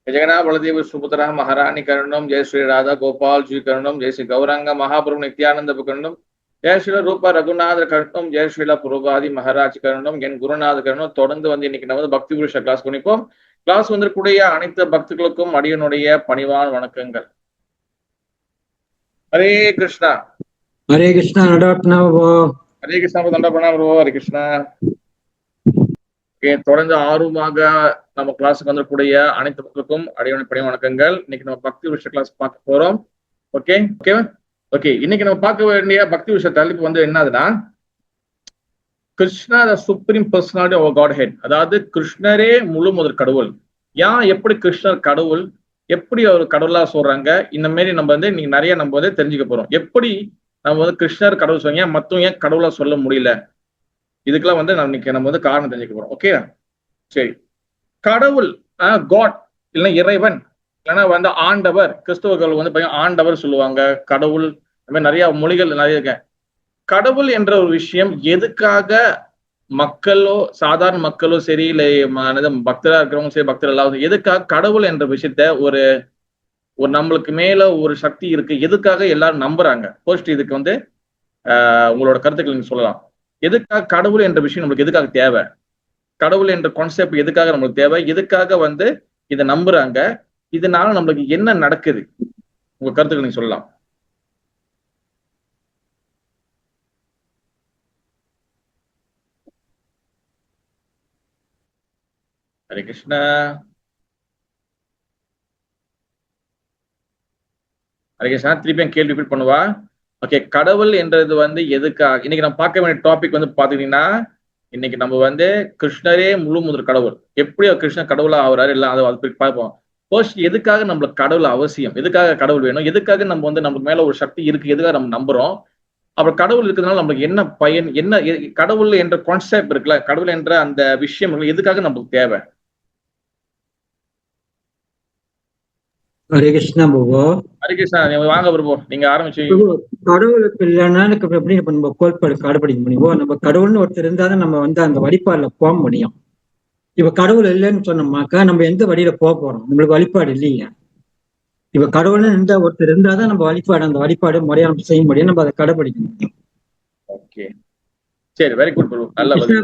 जगन्नाथ बलदेव सुभद्रा महारानी करणम, जय श्री राधा गोपाल जी करणम, जय श्री गौरांग महाप्रभु नित्यानंद करणम, जय श्री रूप रघुनाथ करणम, जय श्रीला पुरोगाதி மகாராஜ் கரணம், என் குருநாத கரணம். தொடர்ந்து வந்து இன்னைக்கு நம்ம பக்தி புருஷ கிளாஸ் பண்ணிப்போம். கிளாஸ் வந்திருக்கூடிய அனைத்து பக்தர்களுக்கும் அடியனுடைய பணிவான வணக்கங்கள். ஹரே கிருஷ்ணா. ஹரே கிருஷ்ணா. ஹரே கிருஷ்ணா. தண்டபணா ப்ரோ. ஹரே கிருஷ்ணா. தொடர்ந்து ஆர்வமாக நம்ம கிளாஸுக்கு வந்துக்கூடிய அனைத்து மக்களுக்கும் அடியவனை பணி வணக்கங்கள். இன்னைக்கு நம்ம பக்தி விஷய கிளாஸ் பார்க்க போறோம். ஓகே இன்னைக்கு நம்ம பார்க்க வேண்டிய பக்தி விஷய தலைப்பு வந்து என்னதுன்னா, Krishna the supreme personality of Godhead. அதாவது கிருஷ்ணரே முழு முதல் கடவுள். எப்படி கிருஷ்ணர் கடவுள், எப்படி அவர் கடவுளா சொல்றாங்க, இந்த மாதிரி நம்ம வந்து நீங்க நிறைய நம்ம வந்து தெரிஞ்சுக்க போறோம். எப்படி நம்ம வந்து கிருஷ்ணர் கடவுள் சொல்றீங்க, மத்தவங்க ஏன் கடவுளா சொல்ல முடியல, இதுக்கெல்லாம் வந்து நம்ம வந்து காரணம் தெரிஞ்சுக்க போறோம். ஓகே சரி. கடவுள் காட் இல்லைன்னா இறைவன் இல்லைன்னா வந்து ஆண்டவர், கிறிஸ்தவர்கள் வந்து ஆண்டவர் சொல்லுவாங்க, கடவுள், இந்த மாதிரி நிறைய மொழிகள் நிறைய இருக்க. கடவுள் என்ற ஒரு விஷயம் எதுக்காக மக்களோ சாதாரண மக்களோ சரி, இல்லை பக்தரா இருக்கிறவங்க சரி, பக்தர் இல்லாத எதுக்காக கடவுள் என்ற விஷயத்த ஒரு நம்மளுக்கு மேல ஒரு சக்தி இருக்கு, எதுக்காக எல்லாரும் நம்புறாங்க? ஃபர்ஸ்ட் இதுக்கு வந்து உங்களோட கருத்துக்கள் நீங்க சொல்லலாம். எதுக்காக கடவுள் என்ற விஷயம் நம்மளுக்கு எதுக்காக தேவை, கடவுள் என்ற கான்செப்ட் எதுக்காக நம்மளுக்கு தேவை, எதுக்காக வந்து இதை நம்புறாங்க, இதனால நம்மளுக்கு என்ன நடக்குது, உங்க கருத்துக்கள் நீங்க சொல்லலாம். ஹரே கிருஷ்ணா. ஹரே கிருஷ்ணா. திருப்பியும் கேள்வி ரிப்பீட் பண்ணுவா. ஓகே, கடவுள் என்றது வந்து எதுக்காக இன்னைக்கு நம்ம பார்க்க வேண்டிய டாபிக் வந்து பாத்தீங்கன்னா, இன்னைக்கு நம்ம வந்து கிருஷ்ணரே முழு முதல் கடவுள், எப்படி கிருஷ்ணர் கடவுளா ஆகுறாரு எல்லாம் அதை பார்ப்போம். ஃபர்ஸ்ட் எதுக்காக நம்மளுக்கு கடவுள் அவசியம், எதுக்காக கடவுள் வேணும், எதுக்காக நம்ம வந்து நமக்கு மேல ஒரு சக்தி இருக்கு, எதுக்காக நம்ம நம்புறோம், அப்புறம் கடவுள் இருக்கிறதுனால நம்மளுக்கு என்ன பயன், என்ன கடவுள் என்ற கான்செப்ட் இருக்குல்ல, கடவுள் என்ற அந்த விஷயம் எதுக்காக நம்மளுக்கு தேவை. ஹரே கிருஷ்ணா பிரபு. ஹரே கிருஷ்ணா. வாங்க பிரபு, நீங்க ஆரம்பிச்சு. கடவுளுக்கு இல்லைன்னா எப்படி நம்ம கோட்பாடு கடைபிடிக்க முடியும்? நம்ம கடவுள்னு ஒருத்தர் இருந்தாதான் நம்ம வந்து அந்த வழிபாடுல போக முடியும். இப்ப கடவுள் இல்லைன்னு சொன்னோம்னாக்கா நம்ம எந்த வழியில போக போறோம்? நம்மளுக்கு வழிபாடு இல்லைங்க. இப்ப கடவுள்னு இருந்தா ஒருத்தர் இருந்தாதான் நம்ம அந்த வழிபாடு முறையா நம்ம செய்ய முடியும், நம்ம அதை கடைபிடிக்க முடியும். ஓகே சரி, வெரி குட் பிரபு. நல்ல கிருஷ்ணா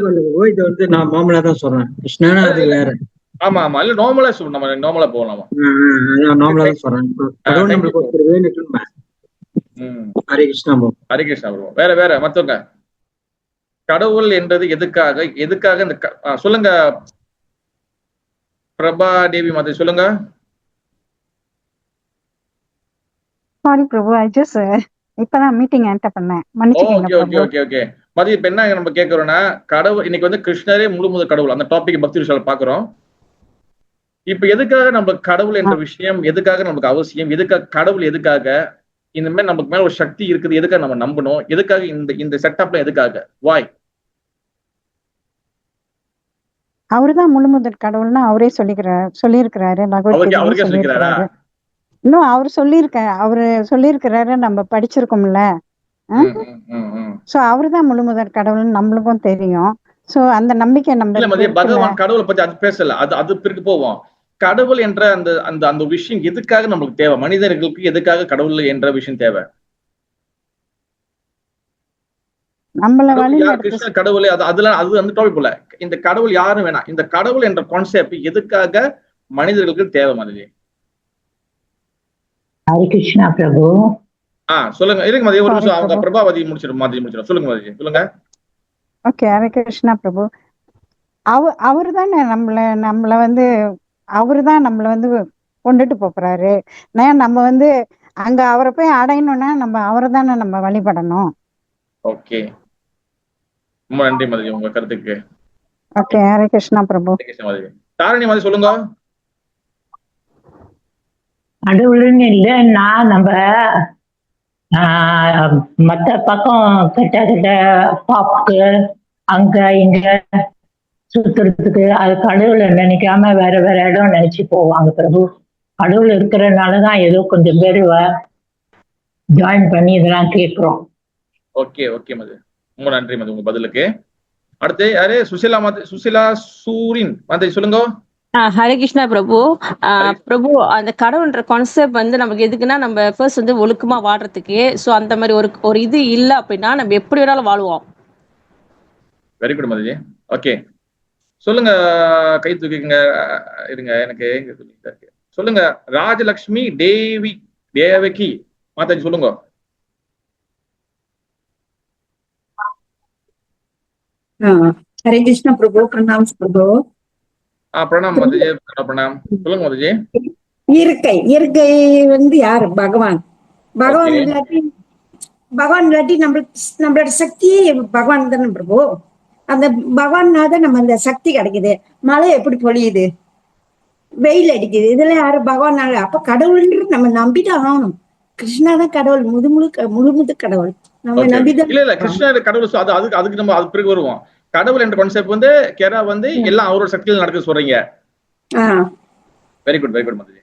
இது வந்து நான் மாமலா தான் சொல்றேன். கிருஷ்ணானா அது வேற. ஆமா இல்ல நார்மலா சொல்லணும், நம்ம நார்மலா போகலாமா? நார்மலா தான் சொல்றேன். கடவுள் நம்மளுக்கு ஒருத்தர் வேணும். ஹரே கிருஷ்ணா ப்ரோ. ஹரே கிருஷ்ணா ப்ரோ. வேற மத்தவங்க கடவுள் என்றது எதுக்காக இந்த சொல்லுங்க பிரபா தேவி மாதிரி சொல்லுங்க. சாரி பிரபு, ஐ ஜஸ்ட் இப்பதான் மீட்டிங் என்டர் பண்ணேன், மன்னிச்சுக்கோங்க. ஓகே மதி. இப்ப என்ன நம்ம கேக்குறோம்னா, கடவுள் இன்னைக்கு வந்து கிருஷ்ணரே முழு முதல் கடவுள், அந்த டாபிக் பக்தி விஷயம் பாக்குறோம். இப்ப எதுக்காக நம்ம கடவுள் என்ற விஷயம் எதுக்காக நமக்கு அவசியம், எதுக்காக கடவுள், எதுக்காக இந்த மாதிரி நமக்கு மேல ஒரு சக்தி இருக்குது, எதுக்காக நம்ம நம்பணும், எதுக்காக இந்த செட்டப்ல, எதுக்காக, வாய்? அவருதான் முழு முதல் கடவுள்னா அவரே சொல்லியிருக்கிறாரு. இன்னும் அவரு சொல்லியிருக்கிறாரு, நம்ம படிச்சிருக்கோம்ல. சோ அவருதான் முழு முதல் கடவுள்னு நம்மளுக்கும் தெரியும். சோ அந்த நம்பிக்கை நம்ம பகவான் கடவுளை பத்தி அது பேசல, அது பிறகு போவோம். கடவுள் என்ற அந்த அந்த அந்த விஷயம் எதுக்காக நம்மளுக்கு தேவை, மனிதர்களுக்கு எதுக்காக கடவுள் என்ற விஷயம் தேவை? கிருஷ்ண கடவுளே அதெல்லாம் அது அந்த டாபிக் போல. இந்த கடவுள் யாரும் வேணாம், இந்த கடவுள் என்ற கான்செப்ட் எதுக்காக மனிதர்களுக்கு தேவை மாதிரி? ஹரே கிருஷ்ணா பிரபு. சொல்லுங்க. இருக்கு மதி, ஒரு நிமிஷம். அவங்க பிரபாவதி முடிச்சிடும். சொல்லுங்க மதி, சொல்லுங்க. ஓகே, ஹரே கிருஷ்ணா பிரபு. அவருதானே நம்மள வந்து அவருதான் நம்மள வந்து கொண்டுட்டு போறாரு. நம்ம வந்து அங்க அவரை போய் அடையணும்னா நம்ம அவரை தானே நம்ம வழிபடணும். ஓகே, ரொம்ப நன்றி மதி உங்க கருத்துக்கு. ஓகே, ஹரே கிருஷ்ணா பிரபு. தாரணி மதி சொல்லுங்க. கடவுள்னு இல்லைன்னா நம்ம மற்ற பக்கம் கிட்ட பாப்புக்கு அங்க இங்க சுத்துறதுக்கு அது கடவுளை நினைக்காம வேற இடம் நினைச்சு போவாங்க பிரபு. கடவுள் இருக்கிறதுனாலதான் ஏதோ கொஞ்சம் பேர் ஜாயின் பண்ணி இதெல்லாம் கேட்கிறோம். ஓகே மது, ரொம்ப நன்றி மது உங்க பதிலுக்கு. அடுத்து யாரு? சுசிலா சூரின் மாதிரி சொல்லுங்க. ஹரே கிருஷ்ணா பிரபு. ஹரி பிரபு, அந்த கடவுள்ன்ற கான்செப்ட் வந்து நமக்கு எதுக்குன்னா, நம்ம ஃபர்ஸ்ட் வந்து ஒழுக்கமா வாழ்றதுக்கு. ஸோ அந்த மாதிரி ஒரு ஒரு இது இல்ல அப்படின்னா நம்ம எப்படி வேணாலும் வாழ்வோம். Very good Mataji. ஓகே, சொல்லுங்க. கை தூக்கிங்க. இருங்க, எனக்கு எங்க தூக்கிட்டு இருக்கு. சொல்லுங்க. ராஜலக்ஷ்மி தேவகி மாதாஜி சொல்லுங்க. हरे कृष्ण प्रभु, प्रणाम प्रभु. பிரணாம் மாதாஜி. பிரணாம். சொல்லுங்க மாதாஜி. இயற்கை வந்து யாரு? பகவான். ஓகே, பகவான் இல்லாட்டி நம்மளோட சக்தி பகவான் தானே பிரபு. அந்த பகவான்னாதான் நம்ம அந்த சக்தி கிடைக்குது. மழை எப்படி பொழியுது, வெயில் அடிக்குது, இதெல்லாம் யாரு? பகவானால. அப்ப கடவுள்ன்றது நம்ம நம்பிதான் ஆகணும். கிருஷ்ணா தான் கடவுள், முழு கடவுள். நம்ம ஓகே, ஓகே. நம்பிதான். இல்ல கிருஷ்ணர் கடவுள். அதுக்கு நம்ம அது பிறகு வருவோம். கடவுள் என்ற கான்செப்ட் வந்து கேரா வந்து எல்லாம் அவரோட சக்தியில் நடக்க சொல்றீங்க. Ah very good, very good மாதாஜி.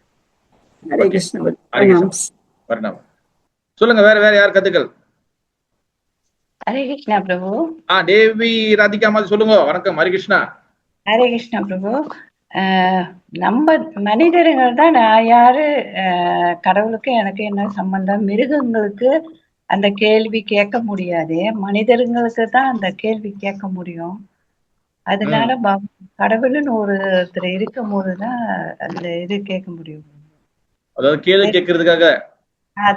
ஹரே ஓகே, கிருஷ்ண. ஹரே கிருஷ்ணா. பிரணாம். சொல்லுங்க. வேற யார் கத்துக்கள்? ஹரே கிருஷ்ணா பிரபு. தேவி ராதிகா மாதிரி சொல்லுங்க. வணக்கம். ஹரி கிருஷ்ணா. ஹரே கிருஷ்ணா பிரபு. நம்ம மனிதர்கள் தான் யாரு, கடவுளுக்கு எனக்கு என்ன சம்பந்தம்? மிருகங்களுக்கு அந்த கேள்வி கேட்க முடியாது, மனிதர்களுக்கு தான் அந்த கேள்வி கேட்க முடியும். அதனால கடவுள்னு ஒருத்தர் இருக்கும் போதுதான் அந்த இது கேட்க முடியும், அதாவது கேள்வி கேட்கறதுக்காக,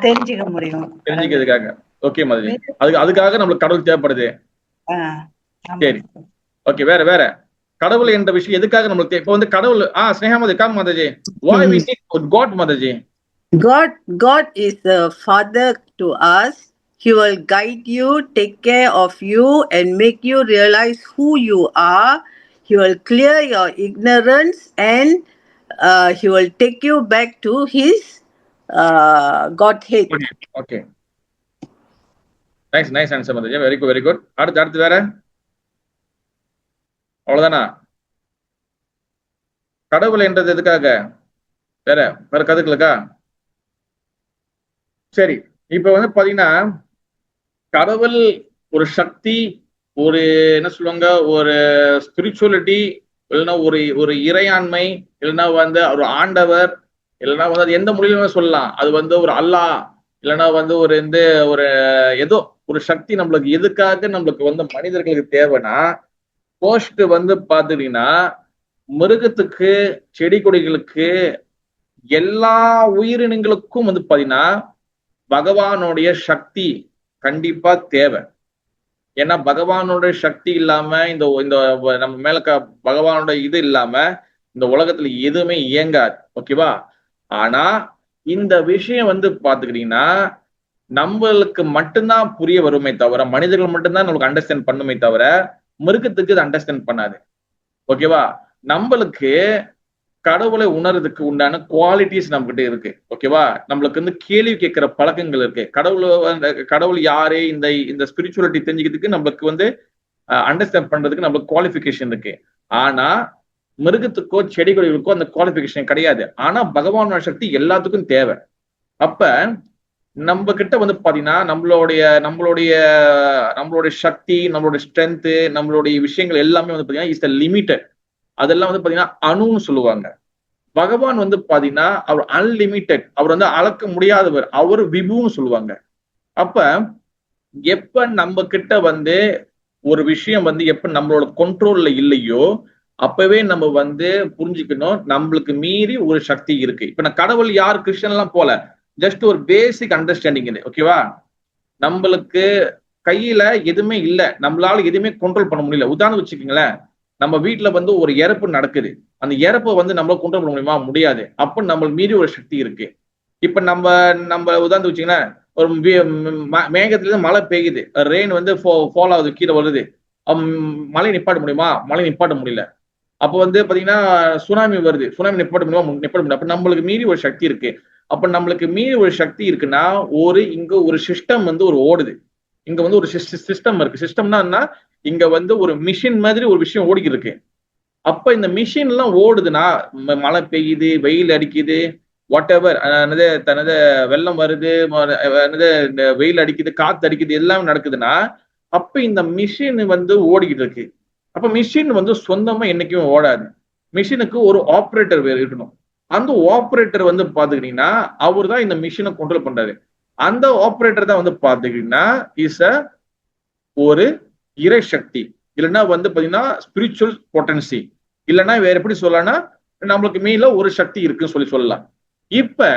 தெரிஞ்சுக்க முடியும். தெரிஞ்சுக்கிறதுக்காக. ஓகே மாதாஜி. அதுக்காக நம்மளுக்கு கடவுள் தேவைப்படுது. சரி, ஓகே. வேற கடவுள் என்ற விஷயம் எதுக்காக நம்மளுக்கு இப்ப வந்து கடவுள் Sneha Mataji, com Mataji. Why we need God Mataji? God is the father to us. He will guide you, take care of you, and make you realize who you are. He will clear your ignorance, and he will take you back to his Godhead. Okay, nice answer Mataji. Very good. அடுத்து வேற? அவ்வளவுதானா? கடவுள் என்றது எதுக்காக? வேற கருத்துக்களுக்கா? சரி, இப்ப வந்து பாத்தீங்கன்னா கடவுள் ஒரு சக்தி, ஒரு என்ன சொல்லுவாங்க, ஒரு ஸ்பிரிச்சுவலிட்டி, இல்லைன்னா ஒரு இறையாண்மை, இல்லைன்னா வந்து ஒரு ஆண்டவர், இல்லைன்னா வந்து அது எந்த மொழியிலுமே சொல்லலாம். அது வந்து ஒரு அல்லாஹ், இல்லைன்னா வந்து ஒரு ஏதோ ஒரு சக்தி நம்மளுக்கு எதுக்காக நம்மளுக்கு வந்து மனிதர்களுக்கு தேவைன்னா, போஸ்ட் வந்து பாத்துட்டீங்கன்னா மிருகத்துக்கு, செடி கொடிகளுக்கு, எல்லா உயிரினங்களுக்கும் வந்து பாத்தீங்கன்னா பகவானுடைய சக்தி கண்டிப்பா தேவை. ஏன்னா பகவானுடைய சக்தி இல்லாம இந்த நம்ம மேல பகவானோட இது இல்லாம இந்த உலகத்துல எதுவுமே இயங்காது. ஓகேவா? ஆனா இந்த விஷயம் வந்து பாத்துக்கிட்டீங்கன்னா நம்மளுக்கு மட்டும்தான் புரிய வருமே தவிர, மனிதர்கள் மட்டும்தான் நம்மளுக்கு அண்டர்ஸ்டாண்ட் பண்ணுமே தவிர மிருகத்துக்கு இது அண்டர்ஸ்டாண்ட் பண்ணாது. ஓகேவா? நம்மளுக்கு கடவுளை உணர்றதுக்கு உண்டான குவாலிட்டிஸ் நம்ம கிட்ட இருக்கு. ஓகேவா? நம்மளுக்கு வந்து கேள்வி கேட்கிற பழக்கங்கள் இருக்கு. கடவுள் யாரு, இந்த ஸ்பிரிச்சுவலிட்டி தெரிஞ்சுக்கிறதுக்கு நம்மளுக்கு வந்து அண்டர்ஸ்டாண்ட் பண்றதுக்கு நம்மளுக்கு குவாலிஃபிகேஷன் இருக்கு. ஆனா மிருகத்துக்கோ செடி கொடிகளுக்கோ அந்த குவாலிஃபிகேஷன் கிடையாது. ஆனா பகவானோட சக்தி எல்லாத்துக்கும் தேவை. அப்ப நம்ம கிட்ட வந்து பாத்தீங்கன்னா நம்மளுடைய சக்தி, நம்மளுடைய ஸ்ட்ரென்த், நம்மளுடைய விஷயங்கள் எல்லாமே வந்து பாத்தீங்கன்னா இஸ் லிமிட்டட். அதெல்லாம் வந்து பாத்தீங்கன்னா அணுன்னு சொல்லுவாங்க. பகவான் வந்து பாத்தீங்கன்னா அவர் அன்லிமிட்டெட், அவர் வந்து அளக்க முடியாதவர், அவர் விபுன்னு சொல்லுவாங்க. அப்ப எப்ப நம்ம கிட்ட வந்து ஒரு விஷயம் வந்து எப்ப நம்மளோட கண்ட்ரோல்ல இல்லையோ அப்பவே நம்ம வந்து புரிஞ்சுக்கணும் நம்மளுக்கு மீறி ஒரு சக்தி இருக்கு. இப்ப நான் கடவுள் யார் கிறிஸ்டியன் எல்லாம் போல, ஜஸ்ட் ஒரு பேசிக் அண்டர்ஸ்டாண்டிங் இது. ஓகேவா? நம்மளுக்கு கையில எதுவுமே இல்ல, நம்மளால எதுவுமே கண்ட்ரோல் பண்ண முடியல. உதாரணம் வச்சுக்கீங்களேன், நம்ம வீட்டுல வந்து ஒரு இறப்பு நடக்குது, அந்த இறப்பை வந்து நம்மளால கண்ட்ரோல் பண்ண முடியுமா? முடியாது. அப்ப நம்ம மீறி ஒரு சக்தி இருக்கு. இப்ப நம்ம உதாரணம் வச்சுக்கீங்களேன், ஒரு மேகத்துல இருந்து மழை பெய்யுது, ரெயின் வந்து ஃபால் ஆகுது, கீழே வருது. மழை நிப்பாட்ட முடியுமா? மழை நிப்பாட்ட முடியல. அப்ப வந்து பாத்தீங்கன்னா சுனாமி வருது, சுனாமி நிப்பாட்ட முடியுமா? நிப்பாட்ட முடியும். அப்ப நம்மளுக்கு மீறி ஒரு சக்தி இருக்கு. அப்ப நம்மளுக்கு மீறி ஒரு சக்தி இருக்குன்னா இங்க ஒரு சிஸ்டம் வந்து ஓடுது. இங்க வந்து ஒரு சிஸ்டம் இருக்கு. சிஸ்டம்னா என்ன? இங்க வந்து ஒரு மிஷின் மாதிரி ஒரு விஷயம் ஓடிக்கிட்டு இருக்கு. அப்ப இந்த மிஷின் எல்லாம் ஓடுதுன்னா, மழை பெய்யுது, வெயில் அடிக்குது, வாட் எவர், தனது வெள்ளம் வருது, வெயில் அடிக்குது, காத்து அடிக்குது, எல்லாம் நடக்குதுன்னா அப்ப இந்த மிஷின் வந்து ஓடிக்கிட்டு இருக்கு. அப்ப மிஷின் வந்து சொந்தமா என்னைக்குமே ஓடாது. மிஷினுக்கு ஒரு ஆப்ரேட்டர் இருக்கணும். அந்த ஆப்ரேட்டர் வந்து பாத்துக்கிட்டீங்கன்னா அவர் தான் இந்த மிஷினை கண்ட்ரோல் பண்றாரு. அந்த ஆப்ரேட்டர் தான் வந்து பாத்துக்கிட்டீங்கன்னா இஸ் ஒரு இறை சக்தி, இல்லைன்னா வந்து பாத்தீங்கன்னா ஸ்பிரிச்சுவல் பொட்டன்சி, இல்லைன்னா வேற எப்படி சொல்லலாம்னா நம்மளுக்கு மேல ஒரு சக்தி இருக்குன்னு சொல்லலாம். இப்ப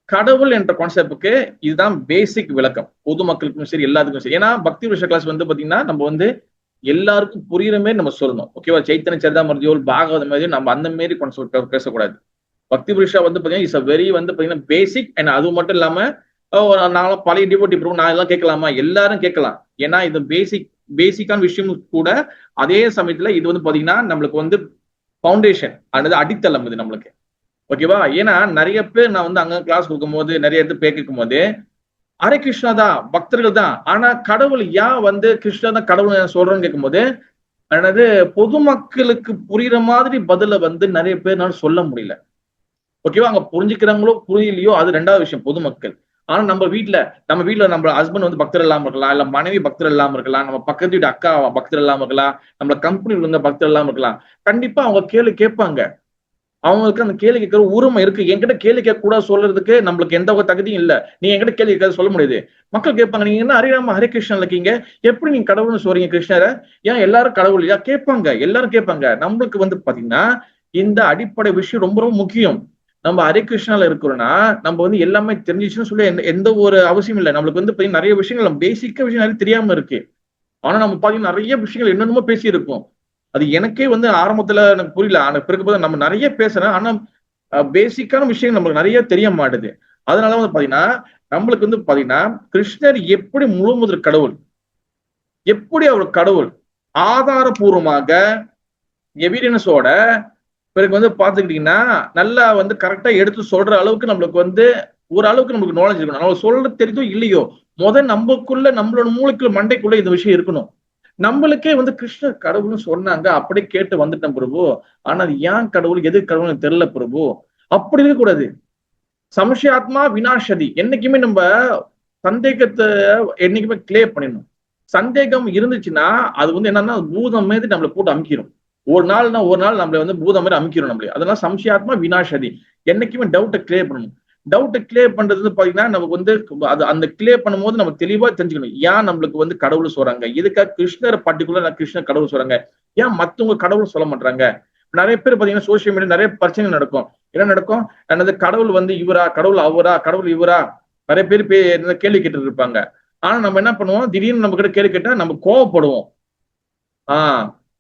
கடவுள் என்ற கான்செப்டுக்கு இதுதான் பேசிக் விளக்கம், பொதுமக்களுக்கும் சரி எல்லாத்துக்கும் சரி. ஏன்னா பக்தி விஷய கிளாஸ் வந்து பாத்தீங்கன்னா நம்ம வந்து எல்லாருக்கும் புரியுற மாதிரி நம்ம சொல்லணும். ஓகேவா? சைத்தன்ய சரிதாமிர்தியோல் பாகவத மாதிரி நம்ம அந்த மாதிரி கான்செப்ட் பேசக்கூடாது. பக்தி புருஷா வந்து பாத்தீங்கன்னா இஸ் அ வெரி வந்து பாத்தீங்கன்னா பேசிக். அண்ட் அது மட்டும் இல்லாம நான் பழைய டிவோட்டி ப்ரூவ் நான் எல்லாம் கேட்கலாமா? எல்லாரும் கேட்கலாம். ஏன்னா இது பேசிக்கான விஷயம் கூட. அதே சமயத்துல இது வந்து பாத்தீங்கன்னா நம்மளுக்கு வந்து பவுண்டேஷன், அல்லது அடித்தளம் இது நம்மளுக்கு. ஓகேவா? ஏன்னா நிறைய பேர் நான் வந்து அங்க கிளாஸ் கொடுக்கும் போது நிறைய இடத்துல கேட்கும் போது ஹரே கிருஷ்ணா தான், பக்தர்கள் தான், ஆனா கடவுள் ஏன் வந்து கிருஷ்ணா தான் கடவுள் சொல்றேன்னு கேட்கும்போது அல்லது பொதுமக்களுக்கு புரியுற மாதிரி பதில வந்து நிறைய பேர்னால சொல்ல முடியல. ஓகேவா? அங்க புரிஞ்சுக்கிறாங்களோ புரியலையோ அது ரெண்டாவது விஷயம், பொதுமக்கள். ஆனா நம்ம வீட்டுல நம்ம ஹஸ்பண்ட் வந்து பக்தர் இல்லாம இருக்கலாம், இல்ல மனைவி பக்தர் இல்லாம இருக்கலாம், நம்ம பக்கத்து வீட்டு அக்கா பக்தர் இல்லாம இருக்கலாம், நம்ம கம்பெனில இருந்த பக்தர் இல்லாம இருக்கலாம். கண்டிப்பா அவங்க கேள்வி கேட்பாங்க. அவங்களுக்கு அந்த கேள்வி கேட்கிற உரிமை இருக்கு. என்கிட்ட கேள்வி கேட்க கூட சொல்றதுக்கு நம்மளுக்கு எந்த ஒரு தகுதியும் இல்ல. நீ என்கிட்ட கேள்வி கேட்க சொல்ல முடியாது. மக்கள் கேட்பாங்க, நீங்க என்ன ஹரிராம ஹரே கிருஷ்ணன் இருக்கீங்க, எப்படி நீங்க கடவுள்னு சொல்றீங்க கிருஷ்ணரை, ஏன் எல்லாரும் கடவுள் இல்லையா கேட்பாங்க. எல்லாரும் கேட்பாங்க. நம்மளுக்கு வந்து பாத்தீங்கன்னா இந்த அடிப்படை விஷயம் ரொம்ப ரொம்ப முக்கியம். நம்ம ஹரே கிருஷ்ணால இருக்கிறோம்னா நம்ம வந்து எல்லாமே தெரிஞ்சிச்சுன்னு சொல்லி எந்த ஒரு அவசியம் இல்லை. நம்மளுக்கு வந்து பாத்தீங்கன்னா நிறைய விஷயங்கள் நம்ம பேசிக்கா விஷயம் நிறைய தெரியாம இருக்கு. ஆனா நம்ம பாத்தீங்கன்னா நிறைய விஷயங்கள் என்னென்னமோ பேசி இருப்போம். அது எனக்கே வந்து ஆரம்பத்துல எனக்கு புரியல. ஆனா பிறகு நம்ம நிறைய பேசுறேன், ஆனா பேசிக்கான விஷயம் நம்மளுக்கு நிறைய தெரிய மாட்டுது. அதனால வந்து பாத்தீங்கன்னா நம்மளுக்கு வந்து பாத்தீங்கன்னா கிருஷ்ணர் எப்படி முழு முதல் கடவுள், எப்படி அவர் கடவுள் ஆதாரபூர்வமாக எவிடன்ஸோட பிறகு வந்து பாத்துக்கிட்டீங்கன்னா நல்லா வந்து கரெக்டா எடுத்து சொல்ற அளவுக்கு நம்மளுக்கு வந்து ஓரளவுக்கு நம்மளுக்கு நாலேஜ் இருக்கணும். நம்ம சொல்றது தெரியுதோ இல்லையோ நமக்குள்ள நம்மளோட மூளைக்குள்ள மண்டைக்குள்ள இந்த விஷயம் இருக்கணும். நம்மளுக்கே வந்து கிருஷ்ணர் கடவுள்னு சொன்னாங்க, அப்படியே கேட்டு வந்துட்டேன் பிரபு. ஆனா அது ஏன் கடவுள் எது கடவுள்னு தெரியல பிரபு. அப்படி இருக்கக்கூடாது. சம்சயாத்மா வினாசதி. என்னைக்குமே நம்ம சந்தேகத்தை என்னைக்குமே கிளியர் பண்ணிடணும். சந்தேகம் இருந்துச்சுன்னா அது வந்து என்னன்னா பூதம் மாதிரி நம்மளை போட்டு அமுக்கிடும். ஒரு நாள் நம்மளை வந்து பூதம் மாதிரி அமுக்கிடும் நம்மளே. அதெல்லாம் சம்சயாத்மா வினாசதி. என்னைக்குமே டவுட்டை கிளியர் பண்ணணும். டவுட்டை கிளியர் பண்றது பாத்தீங்கன்னா நமக்கு வந்து அது அந்த கிளியர் பண்ணும்போது நம்ம தெளிவா தெரிஞ்சுக்கணும். ஏன் நம்மளுக்கு வந்து கடவுள் சொல்றாங்க, எதுக்காக கிருஷ்ணரை பர்டிகுலர் கிருஷ்ணர் கடவுள் சொல்றாங்க, ஏன் மத்தவங்க கடவுள் சொல்ல மாட்டாங்க. நிறைய பேர் பாத்தீங்கன்னா சோசியல் மீடியா நிறைய பிரச்சனை நடக்கும். என்ன நடக்கும், என்னது கடவுள் வந்து இவரா, கடவுள் அவரா, கடவுள் இவரா, நிறைய பேர் கேள்வி கேட்டு இருப்பாங்க. ஆனா நம்ம என்ன பண்ணுவோம், திடீர்னு நம்ம கிட்ட கேள்வி கேட்டா நம்ம கோவப்படுவோம்.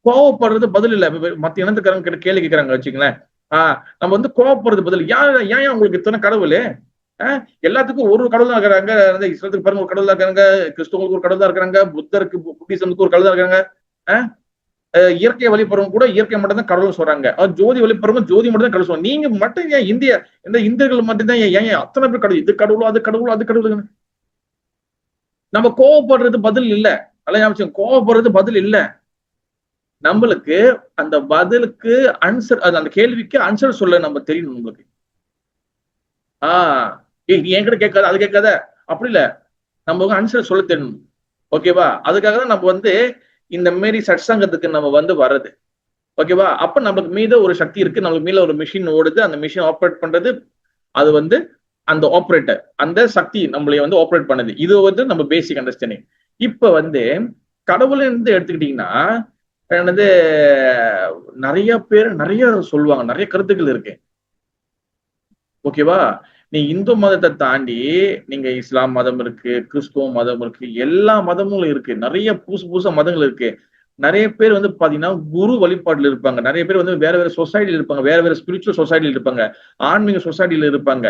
கோவப்படுறது பதில் இல்ல. மத்த இனத்துக்காரங்க கிட்ட கேள்வி கேட்கறாங்க வச்சுங்களேன், நம்ம வந்து கோவப்படுறது பதில். ஏன் உங்களுக்கு இத்தனை கடவுள், எல்லாத்துக்கும் ஒரு கடவுள் தான் இருக்கிறாங்க. இஸ்லாத்துக்கு பாருங்க ஒரு கடவுள் தான் இருக்காங்க, கிறிஸ்துவங்களுக்கு ஒரு கடவுள் தான் இருக்கிறாங்க, புத்தருக்கு புத்திசமுக்கு ஒரு கடவுள் தான் இருக்காங்க. இயற்கை வழிபடுறவங்க கூட இயற்கை மட்டும் தான் கடவுள் சொல்றாங்க. ஜோதி வழிபடுறவங்க ஜோதி மட்டும் தான் கடவுள் சொல்றாங்க. நீங்க மட்டும் ஏன் இந்தியர்கள் மட்டும் தான் ஏன் அத்தனை பேர் கடவுள், இது கடவுளோ அது கடவுளோ அது கடவுள். நம்ம கோவப்படுறது பதில் இல்ல. அல்ல கோவப்படுறது பதில் இல்ல. நம்மளுக்கு அந்த பதிலுக்கு ஆன்சர், அந்த கேள்விக்கு ஆன்சர் சொல்ல நம்ம தெரியணும். நம்மளுக்கு நீ என்கிட்ட கேட்காத அது கேட்காத அப்படி இல்ல, நம்ம ஆன்சர் சொல்ல தெரியணும். ஓகேவா? அதுக்காக தான் நம்ம வந்து இந்த மாதிரி சத்சங்கத்துக்கு நம்ம வந்து வர்றது. ஓகேவா? அப்ப நம்மளுக்கு மீத ஒரு சக்தி இருக்கு, நம்மளுக்கு மீத ஒரு மிஷின் ஓடுது, அந்த மிஷின் ஆப்ரேட் பண்றது அது வந்து அந்த ஆப்ரேட்டர், அந்த சக்தி நம்மளைய வந்து ஆப்ரேட் பண்ணுது. இது வந்து நம்ம பேசிக் அண்டர்ஸ்டாண்டிங். இப்ப வந்து கடவுள் இருந்து எடுத்துக்கிட்டீங்கன்னா என்னது நிறைய பேர் நிறைய சொல்லுவாங்க, நிறைய கருத்துக்கள் இருக்கு. ஓகேவா? நீ இந்து மதத்தை தாண்டி நீங்க இஸ்லாம் மதம் இருக்கு, கிறிஸ்துவ மதம் இருக்கு, எல்லா மதமும் இருக்கு, நிறைய புதுசு மதங்கள் இருக்கு. நிறைய பேர் வந்து பாத்தீங்கன்னா குரு வழிபாட்டுல இருப்பாங்க, நிறைய பேர் வந்து வேற வேற சொசைட்டில இருப்பாங்க, வேற வேற ஸ்பிரிச்சுவல் சொசைட்டில இருப்பாங்க, ஆன்மீக சொசைட்டில இருப்பாங்க.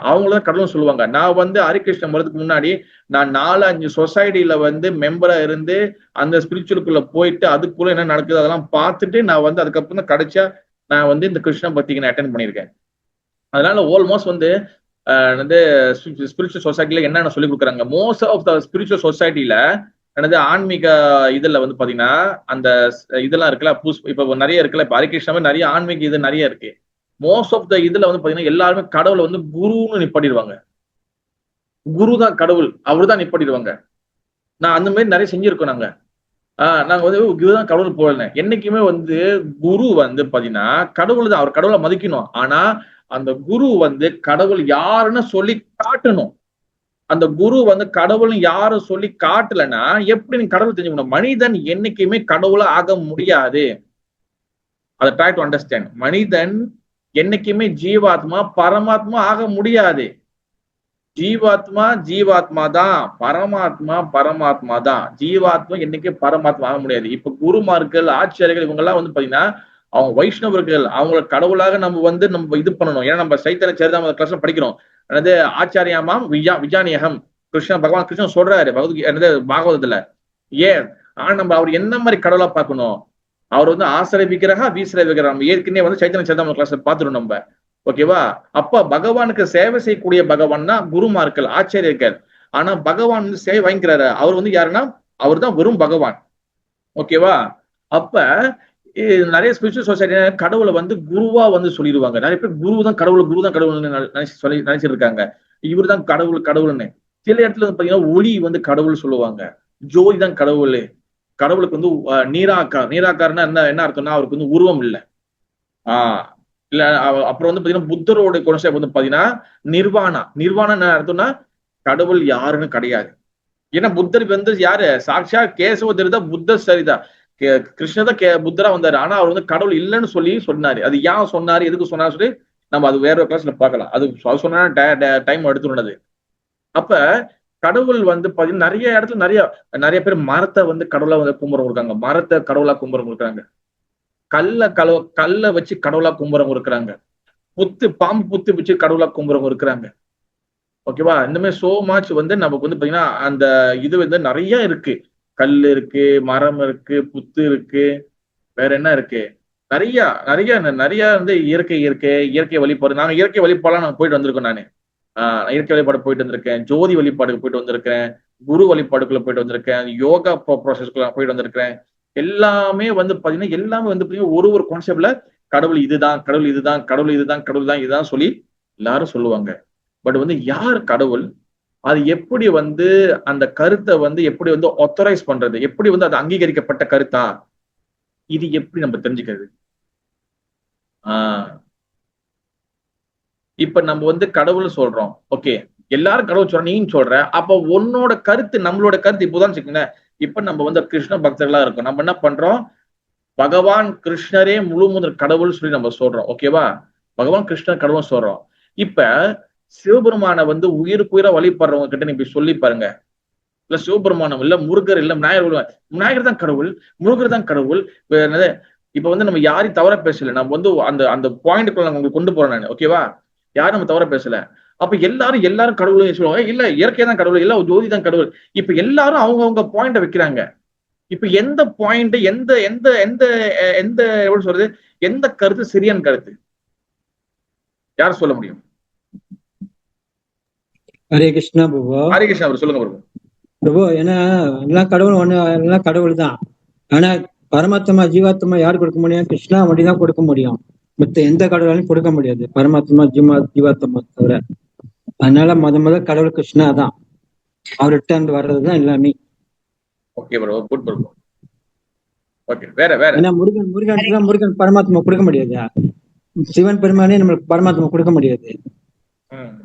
அவங்களதான் கடவுள் சொல்லுவாங்க. நான் வந்து ஹரிகிருஷ்ணன் வரதுக்கு முன்னாடி நான் 4-5 சொசைட்டில வந்து மெம்பரா இருந்து அந்த ஸ்பிரிச்சுவலுக்குள்ள போயிட்டு அதுக்குள்ள என்ன நடக்குது அதெல்லாம் பார்த்துட்டு நான் வந்து அதுக்கப்புறம் தான் கிடைச்சா நான் வந்து இந்த கிருஷ்ண பக்திக்கு நான் அட்டென்ட் பண்ணியிருக்கேன். அதனால ஆல்மோஸ்ட் வந்து ஸ்பிரிச்சுவல் சொசைட்டில என்னென்ன சொல்லி கொடுக்குறாங்க, மோஸ்ட் ஆஃப் த ஸ்பிரிச்சுவல் சொசைட்டில எனது ஆன்மீக இதுல வந்து பாத்தீங்கன்னா அந்த இதெல்லாம் இருக்குல்ல, இப்ப நிறைய இருக்குல்ல, இப்ப ஹரிகிருஷ்ணாவே நிறைய ஆன்மீக இது நிறைய இருக்கு. மோஸ்ட் ஆஃப் த இதுல வந்து பாத்தீங்கன்னா எல்லாருமே கடவுளை வந்து குருன்னு நிப்பாட்டிடுவாங்க. குரு தான் கடவுள், அவரு தான் நிப்பாட்டிடுவாங்க. நான் அந்த மாதிரி நிறைய செஞ்சிருக்கோம் நாங்க. நாங்க வந்து இதுதான் கடவுள் போகல. என்னைக்குமே வந்து குரு வந்து பாத்தீங்கன்னா கடவுள் தான், அவர் கடவுளை மதிக்கணும். ஆனா அந்த குரு வந்து கடவுள் யாருன்னு சொல்லி காட்டணும். அந்த குரு வந்து கடவுள்னு யாரும் சொல்லி காட்டலன்னா எப்படி நீங்க கடவுள் தெரிஞ்சுக்கணும்? மனிதன் என்னைக்குமே கடவுளா ஆக முடியாது. அதை ட்ரை டு அண்டர்ஸ்டாண்ட். மனிதன் என்னைக்குமே ஜீவாத்மா பரமாத்மா ஆக முடியாது. ஜீவாத்மா ஜீவாத்மா தான், பரமாத்மா பரமாத்மா தான். ஜீவாத்மா என்னைக்கு பரமாத்மா ஆக முடியாது. இப்ப குருமார்கள், ஆச்சாரியர்கள் இவங்க எல்லாம் வந்து பாத்தீங்கன்னா அவங்க வைஷ்ணவர்கள், அவங்கள கடவுளாக நம்ம வந்து நம்ம இது பண்ணணும். ஏன்னா நம்ம சைத்தன்ய சரிதாம கிளாஸ் படிக்கிறோம். அதாவது ஆச்சாரியாமாம் விஜானியகம் கிருஷ்ண பகவான் கிருஷ்ணன் சொல்றாரு பாகவதத்துல. ஏன் ஆனா நம்ம அவர் என்ன மாதிரி கடவுளா பார்க்கணும்? அவர் வந்து ஆசிரிய விக்கிரகா வீசிர விக்கிரகம். நம்ம ஏற்கனவே வந்து சைத்தன்ய சரிதாம கிளாஸ் பார்த்துடும் நம்ம. ஓகேவா? அப்ப பகவானுக்கு சேவை செய்யக்கூடிய பகவான் தான் குருமார்கள், ஆச்சரியர்கள். ஆனா பகவான் வந்து சேவை வாங்கிக்கிறாரு. அவர் வந்து யாருன்னா அவர் தான் வெறும் பகவான். ஓகேவா? அப்ப நிறைய ஸ்பிரிச்சுவல் சொசைட்டி கடவுளை வந்து குருவா வந்து சொல்லிடுவாங்க. நிறைய பேர் குரு தான் கடவுள்னு நினைச்சிட்டு இருக்காங்க. இவர் தான் கடவுள்னு. சில இடத்துல வந்து பாத்தீங்கன்னா ஒளி வந்து கடவுள் சொல்லுவாங்க. ஜோதி தான் கடவுள். கடவுளுக்கு வந்து நீராக்கார்னா என்ன அர்த்தம்னா அவருக்கு வந்து உருவம் இல்லை. இல்ல அப்புறம் வந்து பாத்தீங்கன்னா புத்தரோட கான்செப்ட் வந்து பாத்தீங்கன்னா நிர்வாணா என்ன அர்த்தம்னா கடவுள் யாருன்னு கிடையாது. ஏன்னா புத்தர் வந்து யாரு? சாட்சா கேசவ தெரிதா புத்தர் சரிதா கிருஷ்ணதான் புத்தரா வந்தாரு. ஆனா அவர் வந்து கடவுள் இல்லைன்னு சொன்னாரு. அது ஏன் சொன்னாரு, எதுக்கு சொன்னாரு சொல்லி நம்ம அது வேற கிளாஸ்ல பார்க்கலாம். அது சொன்னா டைம் எடுத்துனது. அப்ப கடவுள் வந்து பாத்தீங்கன்னா நிறைய இடத்துல நிறைய பேர் மரத்தை வந்து கடவுளா வந்து கும்புறவங்க இருக்காங்க. மரத்தை கடவுளா கும்புறவங்க இருக்காங்க. கல்ல வச்சு கடவுளா கும்புறவங்க இருக்கிறாங்க. பாம்பு புத்து வச்சு கடவுளா கும்புறவங்க இருக்கிறாங்க. ஓகேவா? இந்த மாதிரி சோ மச் வந்து நமக்கு வந்து பாத்தீங்கன்னா அந்த இது வந்து நிறைய இருக்கு. கல் இருக்கு, மரம் இருக்கு, புத்து இருக்கு, வேற என்ன இருக்கு? நிறைய வந்து இயற்கை வழிபாடு. நாங்க இயற்கை வழிபாடுலாம் நாங்க போயிட்டு வந்திருக்கோம். நானு இயற்கை வழிபாடு போயிட்டு வந்திருக்கேன், ஜோதி வழிபாடுக்கு போயிட்டு வந்திருக்கேன், குரு வழிபாடுக்குள்ள போயிட்டு வந்திருக்கேன், யோகா ப்ராசஸ்க்குள்ள போயிட்டு வந்திருக்கிறேன். எல்லாமே வந்து பாத்தீங்கன்னா ஒரு கான்செப்ட்ல கடவுள் இதுதான் சொல்லி எல்லாரும் சொல்லுவாங்க. பட் வந்து யார் கடவுள், அது எப்படி வந்து அந்த கருத்தை வந்து எப்படி வந்து ஆத்தரைஸ் பண்றது, எப்படி வந்து அது அங்கீகரிக்கப்பட்ட கருத்தா, இது எப்படி நம்ம தெரிஞ்சுக்கிறது? இப்ப நம்ம வந்து கடவுள் சொல்றோம். ஓகே, எல்லாரும் கடவுள் சொல்றோம், நீங்க சொல்ற. அப்ப உன்னோட கருத்து நம்மளோட கருத்து இப்போதான் வச்சுக்கோங்க. இப்ப நம்ம வந்து கிருஷ்ண பக்தர்களா இருக்கோம். நம்ம என்ன பண்றோம்? பகவான் கிருஷ்ணரே முழு முதல் கடவுள் சொல்லி நம்ம சொல்றோம். ஓகேவா? பகவான் கிருஷ்ணர் கடவுள் சொல்றோம். இப்ப சிவபெருமான வந்து உயிருக்குயிரா வழிபடுறவங்க கிட்ட நீங்க சொல்லி பாருங்க. இல்ல சிவபெருமானம் இல்ல முருகர் இல்ல விநாயகர் தான் கடவுள், முருகர் தான் கடவுள். இப்ப வந்து நம்ம யாரையும் தவற பேசல. நம்ம வந்து அந்த பாயிண்ட்குள்ள நான் உங்களுக்கு கொண்டு போறேன் நான். ஓகேவா? யாரும் நம்ம தவற பேசல. அப்ப எல்லாரும் கடவுள் சொல்லுவாங்க. இல்ல இயற்கை தான் கடவுள், இல்ல ஜோதி தான் கடவுள். இப்ப எல்லாரும் அவங்க பாயிண்ட வைக்கிறாங்க. இப்ப எந்த பாயிண்ட், எந்த எந்த எந்த எந்த எப்படி சொல்றது, எந்த கருத்து சரியான கருத்து யார் சொல்ல முடியும்? ஹரே கிருஷ்ணா பிரபு. ஹரே கிருஷ்ணா அவர் சொல்லுங்க பிரபு. பிரபு, ஏன்னா எல்லாம் கடவுள் ஒண்ணு, எல்லாம் கடவுள் தான். ஆனா பரமாத்மா ஜீவாத்மா யார் கொடுக்க முடியும்? கிருஷ்ணா மட்டும் தான் கொடுக்க முடியும். மத்த எந்த கடவுளாலையும் கொடுக்க முடியாது பரமாத்மா ஜீவாத்மா தவிர. அதனால முத கடவுள் கிருஷ்ணா தான். அவர்கிட்ட இருந்து வர்றதுதான் எல்லாமே. Okay bro, good bro. Okay, வேற ஏன்னா முருகன் பரமாத்மா கொடுக்க முடியாது. சிவன் பெருமானே நம்மளுக்கு பரமாத்மா கொடுக்க முடியாது.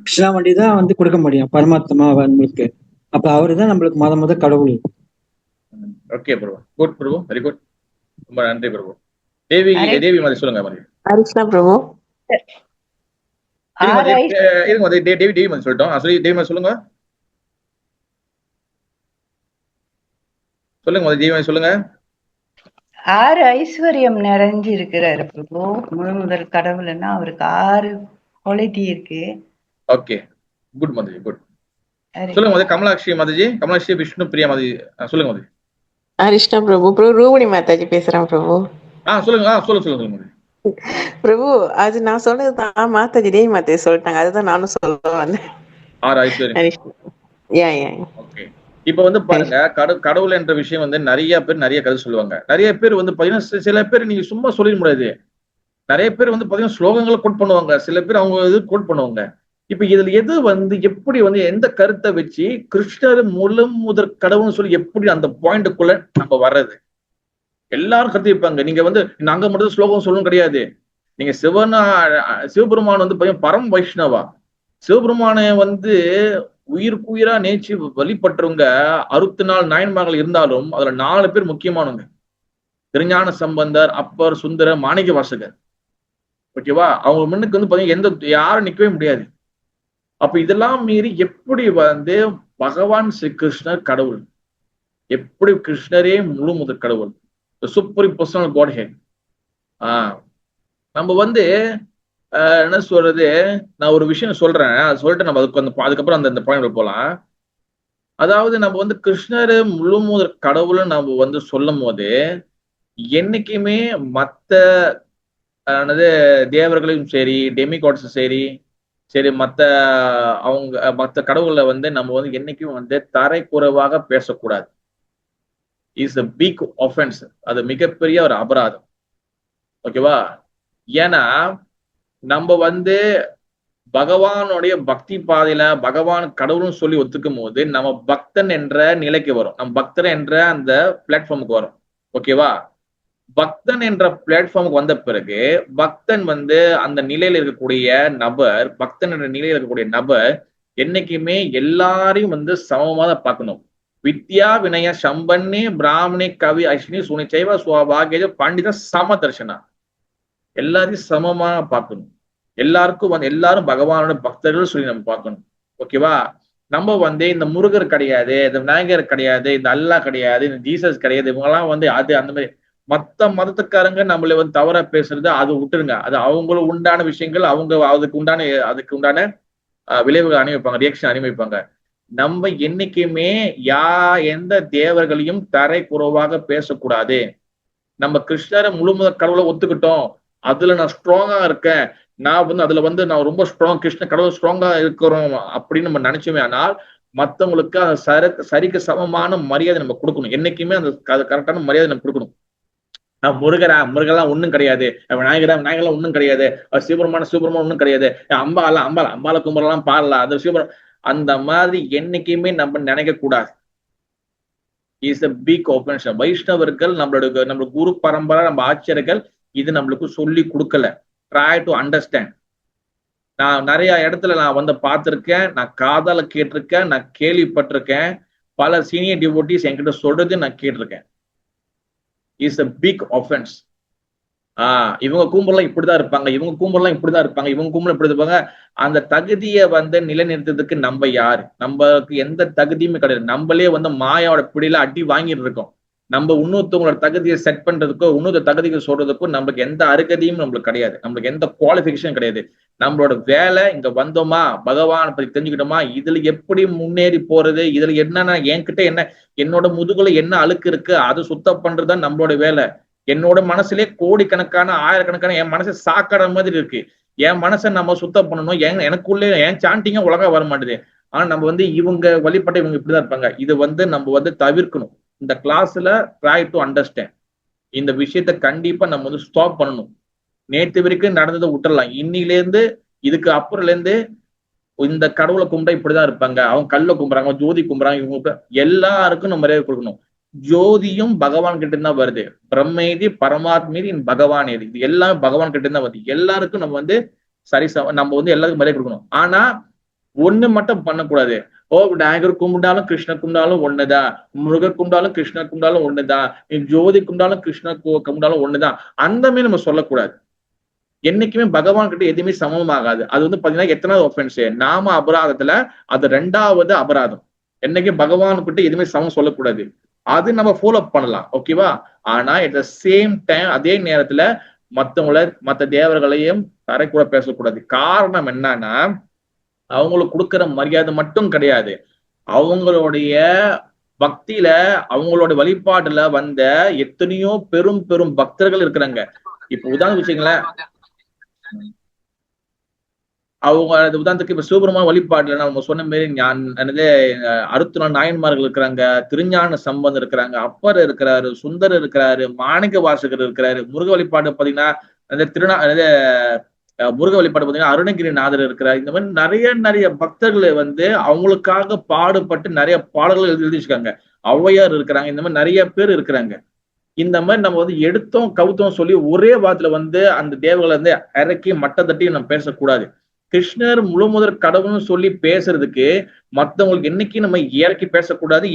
கிருஷ்ணா வண்டி தான் வந்து கொடுக்க முடியும் பரமாத்மா நம்மளுக்கு. அப்ப அவருதான் நம்மளுக்கு முத கடவுள். Okay bro, good bro, very good. ரொம்ப நன்றி ப்ரோ. தேவி மாதிரி சொல்லுங்க. மாதிரி ஹரிஷ்ணா பிரபு. தேவி மாதிரி சொல்லிட்டோம். தேவி மாதிரி சொல்லுங்க. தேவி மாதிரி சொல்லுங்க. 6 ஐஸ்வர்யம் நிறைஞ்சு இருக்கிறாரு பிரபு. முழு முதல் கடவுள்னா அவருக்கு 6 குவாலிட்டி இருக்கு. Okay, good Mataji, good. சொல்லுங்க மாதாஜி. கமலாட்சி விஷ்ணு பிரியா மாதாஜி சொல்லுங்க மாதாஜி. ஹரிஷ்ணா பிரபு. ரூபிணி மாதாஜி பேசுறேன் பிரபு. சொல்லுங்க. சொல்லுங்க பிரபு. அது நான் சொன்னதுதான் மாதாஜி தேவி மாதாஜி சொல்லிட்டாங்க. அதுதான் நானும் சொல்ல வந்தேன். 6 ஐஸ்வர்யம். ஓகே. இப்ப வந்து பாருங்க, கடவுள் என்ற விஷயம் வந்து நிறைய பேர் நிறைய கருத்து சொல்லுவாங்க. நிறைய பேர் வந்து பாத்தீங்கன்னா சில பேர் நீங்க சும்மா சொல்லிட முடியாது. நிறைய பேர் வந்து பாத்தீங்கன்னா ஸ்லோகங்களை கோட் பண்ணுவாங்க. சில பேர் அவங்க இது கோட் பண்ணுவாங்க. இப்ப இதுல எது எப்படி எந்த கருத்தை வச்சு கிருஷ்ணர் முதற் கடவுள்னு சொல்லி எப்படி அந்த பாயிண்ட்டுக்குள்ள நம்ம வர்றது? எல்லாரும் கருத்து வைப்பாங்க. நீங்க நாங்க மட்டும் ஸ்லோகம் சொல்லணும் கிடையாது. நீங்க சிவபெருமான் பரம் வைஷ்ணவா. சிவபெருமான உயிர்க்குயிரா நேச்சு வழிபட்டவங்க 64 நாயன்மார்கள் இருந்தாலும் அதுல 4 பேர் முக்கியமானவங்க. திருஞான சம்பந்தர், அப்பர், சுந்தரர், மாணிக்க வாசகர். ஓகேவா? அவங்க முன்னுக்கு எந்த யாரும் நிக்கவே முடியாது. அப்ப இதெல்லாம் மீறி எப்படி பகவான் ஸ்ரீ கிருஷ்ணர் கடவுள், எப்படி கிருஷ்ணரே முழு முதற் கடவுள், சூப்பர் பர்சனல் காட் ஹெட். நம்ம என்ன சொல்றது, நான் ஒரு விஷயம் சொல்றேன், அது சொல்லிட்டு நம்ம அதுக்கப்புறம் அந்த பாயிண்ட் போலாம். அதாவது நம்ம கிருஷ்ணர் முழு முதற் கடவுள் நம்ம சொல்லும் போது என்னைக்குமே மத்த தேவர்களையும் சரி, டெமிகாட்ஸும் சரி மத்த கடவுளை நம்ம என்னைக்கும் தரை குறைவாக பேசக்கூடாது. Is a big offense. அது மிகப்பெரிய ஒரு அபராதம். ஓகேவா? ஏன்னா நம்ம பகவானுடைய பக்தி பாதையில பகவான் கடவுள்னு சொல்லி ஒத்துக்கும் போது நம்ம பக்தன் என்ற நிலைக்கு வரும், நம்ம பக்தன் என்ற அந்த பிளாட்ஃபார்முக்கு வரும். ஓகேவா? பக்தன் என்ற பிளாட்ஃபார்முக்கு வந்த பிறகு பக்தன் அந்த நிலையில இருக்கக்கூடிய நபர், பக்தன் என்ற நிலையில இருக்கக்கூடிய நபர் என்னைக்குமே எல்லாரையும் சமமா தான் பார்க்கணும். வித்யா வினய சம்பன்னே பிராமணே கவி அஸ்வினி சுனி சைவ சுவாபாகிய பண்டித சம தர்ஷனா. எல்லாரையும் சமமா பார்க்கணும். எல்லாருக்கும் எல்லாரும் பகவானோட பக்தர்கள் சொல்லி நம்ம பார்க்கணும். ஓகேவா? நம்ம இந்த முருகர் கிடையாது, இந்த விநாயகர் கிடையாது, இந்த அல்லா கிடையாது, இந்த ஜீசஸ் கிடையாது, இவங்கெல்லாம் அது அந்த மாதிரி மத்த மதத்துக்காரங்க நம்மள தவறா பேசுறது அது விட்டுருங்க. அது அவங்களுக்கு உண்டான விஷயங்கள், அவங்க அதுக்கு உண்டான விளைவுகள் அனுபவிப்பாங்க, ரியாக்ஷன் அனுபவிப்பாங்க. நம்ம என்னைக்குமே எந்த தேவர்களையும் தரை குறைவாக பேசக்கூடாது. நம்ம கிருஷ்ணரை முழு முதற் கடவுளை ஒத்துக்கிட்டோம், அதுல நான் ஸ்ட்ராங்கா இருக்கேன், நான் அதுல நான் ரொம்ப ஸ்ட்ராங், கிருஷ்ண கடவுள் ஸ்ட்ராங்கா இருக்கிறோம் அப்படின்னு நம்ம நினைச்சோமே, ஆனால் மத்தவங்களுக்கு அந்த சரிக்கு சமமான மரியாதை நம்ம கொடுக்கணும். என்னைக்குமே அந்த கரெக்டான மரியாதை நம்ம கொடுக்கணும். முருகெல்லாம் ஒண்ணும் கிடையாது, விநாயகர்லாம் ஒண்ணும் கிடையாது, சிவபெருமான் ஒண்ணும் கிடையாது, அம்பால கும்பரெல்லாம் பாடலாம், அது சிவபெருமான் அந்த மாதிரி என்னைக்குமே நம்ம நினைக்க கூடாது. Is a big offense. வைஷ்ணவர்கள் நம்மளோட குரு பரம்பரை, நம்ம ஆச்சாரியர்கள் இது நம்மளுக்கு சொல்லி கொடுக்கல. Try to understand. நான் நிறைய இடத்துல நான் பார்த்திருக்கேன், நான் காதால கேட்டிருக்கேன், நான் கேள்விப்பட்டிருக்கேன், பல சீனியர் டிவோட்டிஸ் என்கிட்ட சொல்றது நான் கேட்டிருக்கேன். Is a big offense. இவங்க கும்பலாம் இப்படிதான் இருப்பாங்க, இவங்க கும்பலாம் இப்படிதான் இருப்பாங்க, இவங்க கும்பலம் இப்படி இருப்பாங்க. அந்த தகுதியை நிலைநிறுத்ததுக்கு நம்ம யாரு? நம்மளுக்கு எந்த தகுதியுமே கிடையாது. நம்மளே மாயாவோட பிடியில அடி வாங்கிட்டு இருக்கோம். நம்ம இன்னொருத்தவங்களோட தகுதியை செட் பண்றதுக்கோ இன்னொரு தகுதியை சொல்றதுக்கோ நம்மளுக்கு எந்த அருகதையும் நம்மளுக்கு கிடையாது, நம்மளுக்கு எந்த குவாலிபிகேஷன் கிடையாது. நம்மளோட வேலை இங்க வந்தோமா, பகவானை பத்தி தெரிஞ்சுக்கிட்டோமா, இதுல எப்படி முன்னேறி போறது, இதுல என்னன்னா என்கிட்ட என்னோட முதுகுல என்ன அழுக்கு இருக்கு அது சுத்தம் பண்றதுதான் நம்மளோட வேலை. என்னோட மனசுலயே கோடிக்கணக்கான ஆயிரக்கணக்கான என் மனசை சாக்கடை மாதிரி இருக்கு. என் மனசை நம்ம சுத்தம் பண்ணணும். எனக்குள்ளே என் சாண்டிங்க ஒழுங்கா வர மாட்டேது. ஆனா நம்ம இவங்க வழிபட்ட இவங்க இப்படிதான் இருப்பாங்க. இது நம்ம தவிர்க்கணும். இந்த கிளாஸ்ல ட்ரை டு அண்டர்ஸ்டாண்ட். இந்த விஷயத்த கண்டிப்பா நம்ம ஸ்டாப் பண்ணணும். நேற்று வரைக்கும் நடந்ததை விட்டுறலாம். இன்னிலேருந்து இதுக்கு அப்புறம்ல இருந்து இந்த கடவுளை கும்பிட்டா இப்படிதான் இருப்பாங்க, அவங்க கல்ல கும்புறாங்க, ஜோதி கும்புறாங்க, இவங்க எல்லாருக்கும் நம்ம மரியாதை கொடுக்கணும். ஜோதியும் பகவான் கிட்ட இருந்தா வருது. பிரம்மேதி பரமாத்மேதி பகவான் ஏதி, இது எல்லாமே பகவான் கிட்ட இருந்தா வருது. எல்லாருக்கும் நம்ம நம்ம எல்லாருக்கும் மரியாதை கொடுக்கணும். ஆனா ஒண்ணு மட்டும் பண்ணக்கூடாது. விநாயகர் கும்பிட்டாலும் கிருஷ்ணர் கும்பிட்டாலும் ஒண்ணுதான், முருகர் கும்பிட்டாலும் கிருஷ்ணர் கும்பிட்டாலும் ஒண்ணுதான், ஜோதி கும்பிட்டாலும் கிருஷ்ணர் கும்பிட்டாலும் ஒண்ணுதான், அந்த மாதிரி நம்ம சொல்லக்கூடாது. என்னைக்குமே பகவான் கிட்ட எதுவுமே சமமாகாது. அது பாத்தீங்கன்னா எத்தனாவது ஒஃபென்ஸ்? நாம அபராதத்துல அது 2வது அபராதம். என்னைக்கு பகவான் கிட்ட எதுவுமே சமம் சொல்லக்கூடாது. அது நம்ம ஃபாலோ பண்ணலாம். ஓகேவா? ஆனா அட் த சேம் டைம் அதே நேரத்துல மத்த தேவர்களையும் தரை கூட பேசக்கூடாது. காரணம் என்னன்னா அவங்களுக்கு கொடுக்கிற மரியாதை மட்டும் கிடையாது, அவங்களுடைய பக்தியில அவங்களோட வழிபாட்டுல எத்தனையோ பெரும் பெரும் பக்தர்கள் இருக்கிறாங்க. இப்ப உதாரணம் வச்சுங்களேன், அவங்க உதாரணத்துக்கு இப்ப சிவபெருமான வழிபாட்டுல நம்ம சொன்ன மாதிரி 64 நாயன்மார்கள் இருக்கிறாங்க, திருஞான சம்பந்தர் இருக்கிறாங்க, அப்பர் இருக்கிறாரு, சுந்தர் இருக்கிறாரு, மாணிக்க வாசகர் இருக்கிறாரு. முருக வழிபாடு பாத்தீங்கன்னா முருக வழிபாடு பார்த்தீங்கன்னா அருணகிரிநாதர் இருக்கிறார். இந்த மாதிரி நிறைய பக்தர்களை வந்து அவங்களுக்காக பாடுபட்டு நிறைய பாடல்கள் எழுதி வச்சிருக்காங்க. ஔவையார் இருக்கிறாங்க. இந்த மாதிரி நிறைய பேர் இருக்கிறாங்க. இந்த மாதிரி நம்ம வந்து எடுத்தோம் கவுத்தோம் சொல்லி ஒரே வாரத்துல வந்து அந்த தேவர்களை வந்து இறக்கி மட்ட தட்டி நம்ம பேசக்கூடாது. கிருஷ்ணர் முழுமுதற் கடவுள்னு சொல்லி பேசுறதுக்கு மத்தவங்களுக்கு என்னைக்கு நம்ம இறக்கி பேசக்கூடாது.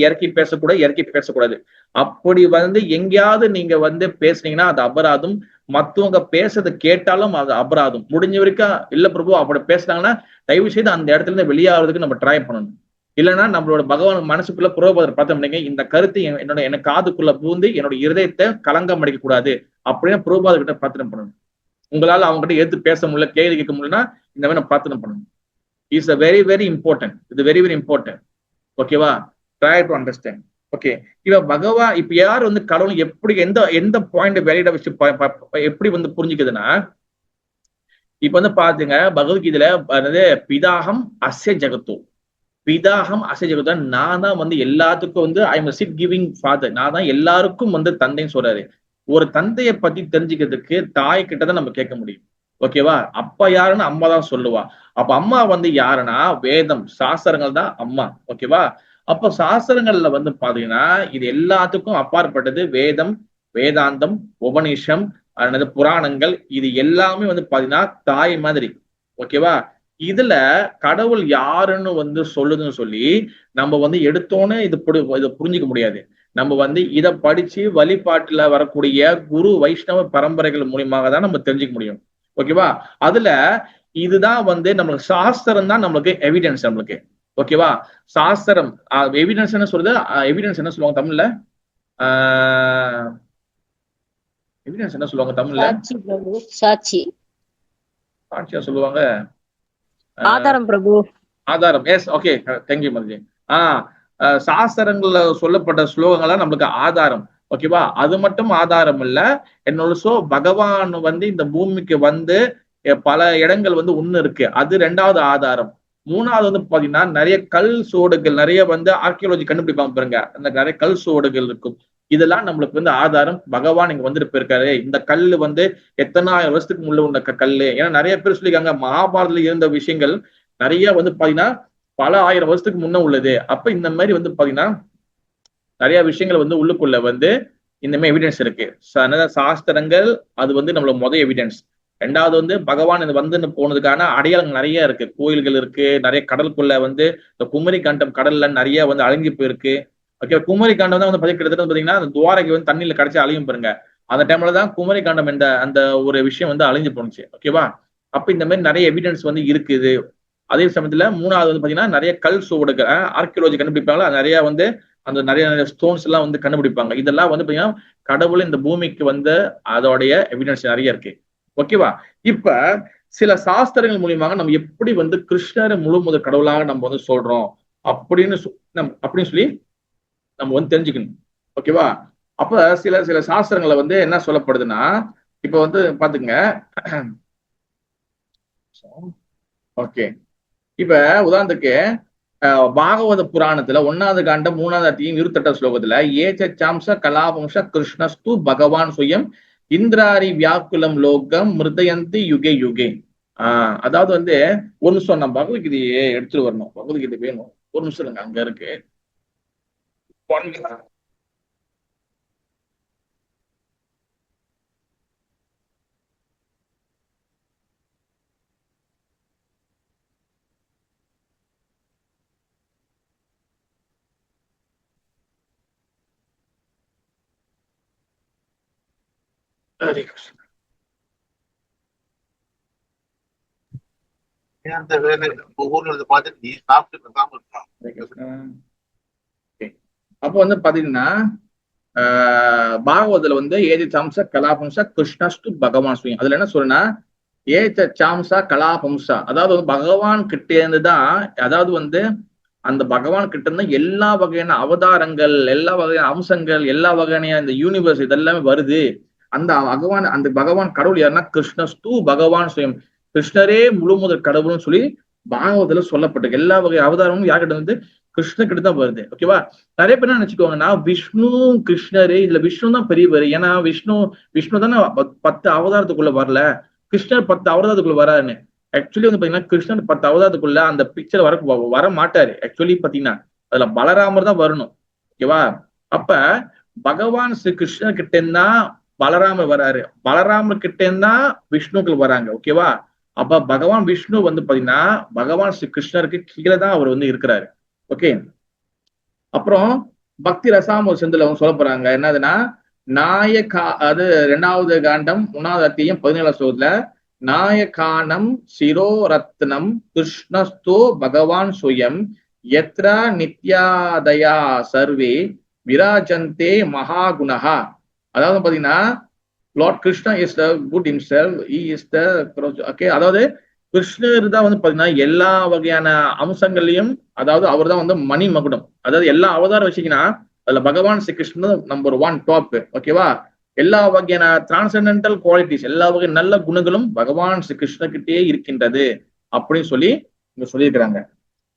அப்படி வந்து எங்கேயாவது நீங்க வந்து பேசுனீங்கன்னா அது அபராதம். மத்தவங்க பேசுறதை கேட்டாலும் அது அபராதம். முடிஞ்ச வரைக்கும் இல்ல பிரபு அப்படி பேசுனாங்கன்னா தயவு செய்து அந்த இடத்துல இருந்து வெளியாகிறதுக்கு நம்ம ட்ரை பண்ணணும். இல்லைன்னா நம்மளோட பகவான் மனசுக்குள்ள புரோபதர் பார்த்தோம்னீங்க இந்த கருத்து எனக்கு காதுக்குள்ள பூந்து என்னோட இருதயத்தை கலங்கம் அடிக்க கூடாது அப்படின்னு புரோபாதர் கிட்ட பிரார்த்தனை பண்ணணும். உங்களால அவங்க கிட்ட எடுத்து பேச முடியல, கேள்வி கேட்க முடியலன்னா இந்த மாதிரி பிரார்த்தனை பண்ணணும். It's a very very important. இது வெரி வெரி இம்பார்ட்டன்ட். ஓகேவா? Try to understand. ஓகே, இப்ப பகவான் இப்ப யார் வந்து கடவுள் எப்படி எந்த பாயிண்ட் வெளியிட வச்சு எப்படி வந்து புரிஞ்சுக்குதுன்னா, இப்ப வந்து பாத்துங்க பகவத்கீதையில பிதாகம் அஸ்ய ஜெகத்தோ, பிதாகம் அஸ்ய ஜெகத்தோ, நான் தான் வந்து எல்லாத்துக்கும் வந்து I am seed giving father, நான் தான் எல்லாருக்கும் வந்து தந்தைன்னு சொல்றாரு. ஒரு தந்தையை பத்தி தெரிஞ்சுக்கிறதுக்கு தாய் கிட்டதான் நம்ம கேட்க முடியும். ஓகேவா? அப்பா யாருன்னு அம்மா தான் சொல்லுவா. அப்ப அம்மா வந்து யாருன்னா வேதம் சாஸ்திரங்கள் தான் அம்மா. ஓகேவா? அப்ப சாஸ்திரங்கள்ல வந்து பாத்தீங்கன்னா இது எல்லாத்துக்கும் அப்பாற்பட்டது வேதம், வேதாந்தம், உபநிஷம், புராணங்கள். இது எல்லாமே வந்து பாத்தீங்கன்னா தாய் மாதிரி. ஓகேவா? இதுல கடவுள் யாருன்னு வந்து சொல்லுதுன்னு சொல்லி நம்ம வந்து எடுத்தோன்னு இதை புரிஞ்சுக்க முடியாது. நம்ம வந்து இதை படிச்சு வழிபாட்டுல வரக்கூடிய குரு வைஷ்ணவ பரம்பரைகள் மூலியமாக தான் நம்ம தெரிஞ்சுக்க முடியும். ஓகேவா? அதுல இதுதான் வந்து நம்மளுக்கு சாஸ்திரம் தான் நம்மளுக்கு எவிடன்ஸ் நம்மளுக்கு. ஓகேவா? சாஸ்திரம் எவிடன்ஸ் என்ன சொல்றது? எவிடன்ஸ் என்ன சொல்லுவாங்க தமிழ்ல? எவிடன்ஸ் என்ன சொல்லுவாங்க தமிழ்ல? சாட்சி. சாட்சியா சொல்லுவாங்க. ஆதாரம் பிரபு. ஆதாரம். Yes, okay, thank you Madhuji. சாஸ்திரங்கள்ல சொல்லப்பட்ட ஸ்லோகங்கள்லாம் நம்மளுக்கு ஆதாரம். ஓகேவா? அது மட்டும் ஆதாரம் இல்ல, என்னோட பகவான் வந்து இந்த பூமிக்கு வந்து பல இடங்கள் வந்து ஒண்ணு இருக்கு, அது ரெண்டாவது ஆதாரம். மூணாவது வந்து பாத்தீங்கன்னா நிறைய கல் சுவடுகள், நிறைய வந்து ஆர்கியாலஜி கண்டுபிடிப்பாங்க பாருங்க, அந்த நிறைய கல் சுவடுகள் இருக்கும். இதெல்லாம் நம்மளுக்கு வந்து ஆதாரம். பகவான் இங்க வந்துட்டு போயிருக்காரு. இந்த கல்லு வந்து எத்தனாயிரம் வருஷத்துக்கு முள்ள உள்ள கல்லு. ஏன்னா நிறைய பேர் சொல்லியிருக்காங்க மகாபாரதத்துல இருந்த விஷயங்கள் நிறைய வந்து பாத்தீங்கன்னா பல ஆயிரம் வருஷத்துக்கு முன்ன உள்ளது. அப்ப இந்த மாதிரி வந்து பாத்தீங்கன்னா நிறைய விஷயங்கள் வந்து உள்ளுக்குள்ள வந்து இந்த மாதிரி எவிடன்ஸ் இருக்கு. சாஸ்திரங்கள் அது வந்து நம்மளோட முதல் எவிடன்ஸ். ரெண்டாவது வந்து பகவான் இது வந்து போனதுக்கான அடையாளங்கள் நிறைய இருக்கு. கோயில்கள் இருக்கு, நிறைய கடலுக்குள்ள வந்து இந்த குமரி கண்டம் கடல்ல நிறைய வந்து அழிஞ்சு போயிருக்கு. ஓகே, குமரி காண்டம் தான் வந்து கிட்டத்தட்ட பாத்தீங்கன்னா அந்த துவாரகை வந்து தண்ணியில கடைச்சி அழியும் பாருங்க. அந்த டைம்ல தான் குமரி காண்டம் என்ற அந்த ஒரு விஷயம் வந்து அழிஞ்சு போனுச்சு. ஓகேவா? அப்ப இந்த மாதிரி நிறைய எவிடன்ஸ் வந்து இருக்குது. அதே சமயத்துல மூணாவது வந்து பாத்தீங்கன்னா நிறைய கல் சுவடுகள் ஆர்கியாலஜி கண்டுபிடிப்பாங்களா, நிறைய வந்து அந்த நிறைய ஸ்டோன்ஸ் எல்லாம் வந்து கண்டுபிடிப்பாங்க. இதெல்லாம் வந்து பாத்தீங்கன்னா கடவுள் இந்த பூமிக்கு வந்து அதோடைய எவிடன்ஸ் நிறைய இருக்கு. ஓகேவா? இப்ப சில சாஸ்திரங்கள் மூலியமாக நம்ம எப்படி வந்து கிருஷ்ணரை முழு முதல் கடவுளாக நம்ம வந்து சொல்றோம் அப்படின்னு சொல்லி நம்ம வந்து தெரிஞ்சுக்கணும். ஓகேவா? அப்ப சில சாஸ்திரங்களை வந்து என்ன சொல்லப்படுதுன்னா, இப்ப வந்து பாத்துங்க. ஓகே, இப்ப உதாரணத்துக்கு பாகவத புராணத்துல 1வது காண்டம் 3வது அத்தியாயம் 28வது ஸ்லோகத்துல ஏச்சாம்ச கலாபம்ச கிருஷ்ணஸ்து பகவான் சுயம் இந்திராரி வியாக்குலம் லோகம் மிருதயந்தி யுகே யுகே. அதாவது வந்து ஒரு நிமிஷம் நம்ம பகவத்கீதையே எடுத்துட்டு வரணும். பகவத்கீதை வேணும், ஒரு நிமிஷம் அங்க இருக்கு. ஹரே கிருஷ்ணா. அப்போ வந்து பாத்தீங்கன்னா பாகவதத்துல வந்து ஏதி சாம்சா கலாபம்சா கிருஷ்ணஸ்து பகவான் சுயம். அதுல என்ன சொல்றேன்னா ஏச்ச சாம்சா கலாபம்சா, அதாவது வந்து பகவான் கிட்ட இருந்துதான், அதாவது வந்து அந்த பகவான் கிட்ட இருந்தா எல்லா வகையான அவதாரங்கள், எல்லா வகையான அம்சங்கள், எல்லா வகையான இந்த யூனிவர்ஸ் இதெல்லாமே வருது. அந்த பகவான் கடவுள் யாருன்னா கிருஷ்ணஸ்து பகவான் சுயம், கிருஷ்ணரே முழு முதல் கடவுள்னு சொல்லி பாகவதத்துல சொல்லப்பட்டிருக்கு. எல்லா வகை அவதாரமும் யார்கிட்ட வந்து கிருஷ்ண கிட்ட தான் வருது. ஓகேவா? நிறைய பேர் என்ன நினைச்சுக்கோங்கன்னா விஷ்ணு கிருஷ்ணரு, இதுல விஷ்ணு தான் பெரியவர். ஏன்னா விஷ்ணு தானே 10 அவதாரத்துக்குள்ள வரல, கிருஷ்ணர் 10 அவதாரத்துக்குள்ள வராருன்னு. ஆக்சுவலி வந்து பாத்தீங்கன்னா கிருஷ்ணர் 10 அவதாரத்துக்குள்ள அந்த பிக்சர் வர மாட்டாரு. ஆக்சுவலி பாத்தீங்கன்னா அதுல பலராமர் தான் வரணும். ஓகேவா? அப்ப பகவான் ஸ்ரீ கிருஷ்ணர் கிட்ட இருந்தா பலராமர் வராரு, பலராமர் கிட்ட இருந்தா விஷ்ணுக்கள் வராங்க. ஓகேவா? அப்ப பகவான் விஷ்ணு வந்து பாத்தீங்கன்னா பகவான் ஸ்ரீ கிருஷ்ணருக்கு கீழே தான் அவர் வந்து இருக்கிறாரு. ஓகே. அப்புறம் பக்தி ரசாம செந்தில் அவங்க சொல்ல போறாங்க என்னதுன்னா, நாயகா அது 2வது காண்டம் 3வது அத்தியம் 17வது ஸ்லோகத்துல நாயகானம் சிரோரத்னம் கிருஷ்ணஸ்தோ பகவான் சுயம் யத்ரா நித்யாதயா சர்வே விராஜந்தே மகாகுணஹா. அதாவது பாத்தீங்கன்னா Lord Krishna is the good himself, he is the okay. அதாவது கிருஷ்ணர் தான் வந்து பாத்தீங்கன்னா எல்லா வகையான அம்சங்களையும், அதாவது அவர் தான் வந்து மணி மகுடம். அதாவது எல்லா அவதாரம் வச்சீங்கன்னா அதுல பகவான் ஸ்ரீ கிருஷ்ணன் நம்பர் 1 டாப். ஓகேவா? எல்லா வகையான டிரான்சென்டென்டல் குவாலிட்டிஸ், எல்லா வகை நல்ல குணங்களும் பகவான் ஸ்ரீ கிருஷ்ணகிட்டே இருக்கின்றது அப்படின்னு சொல்லி இங்க சொல்லியிருக்கிறாங்க.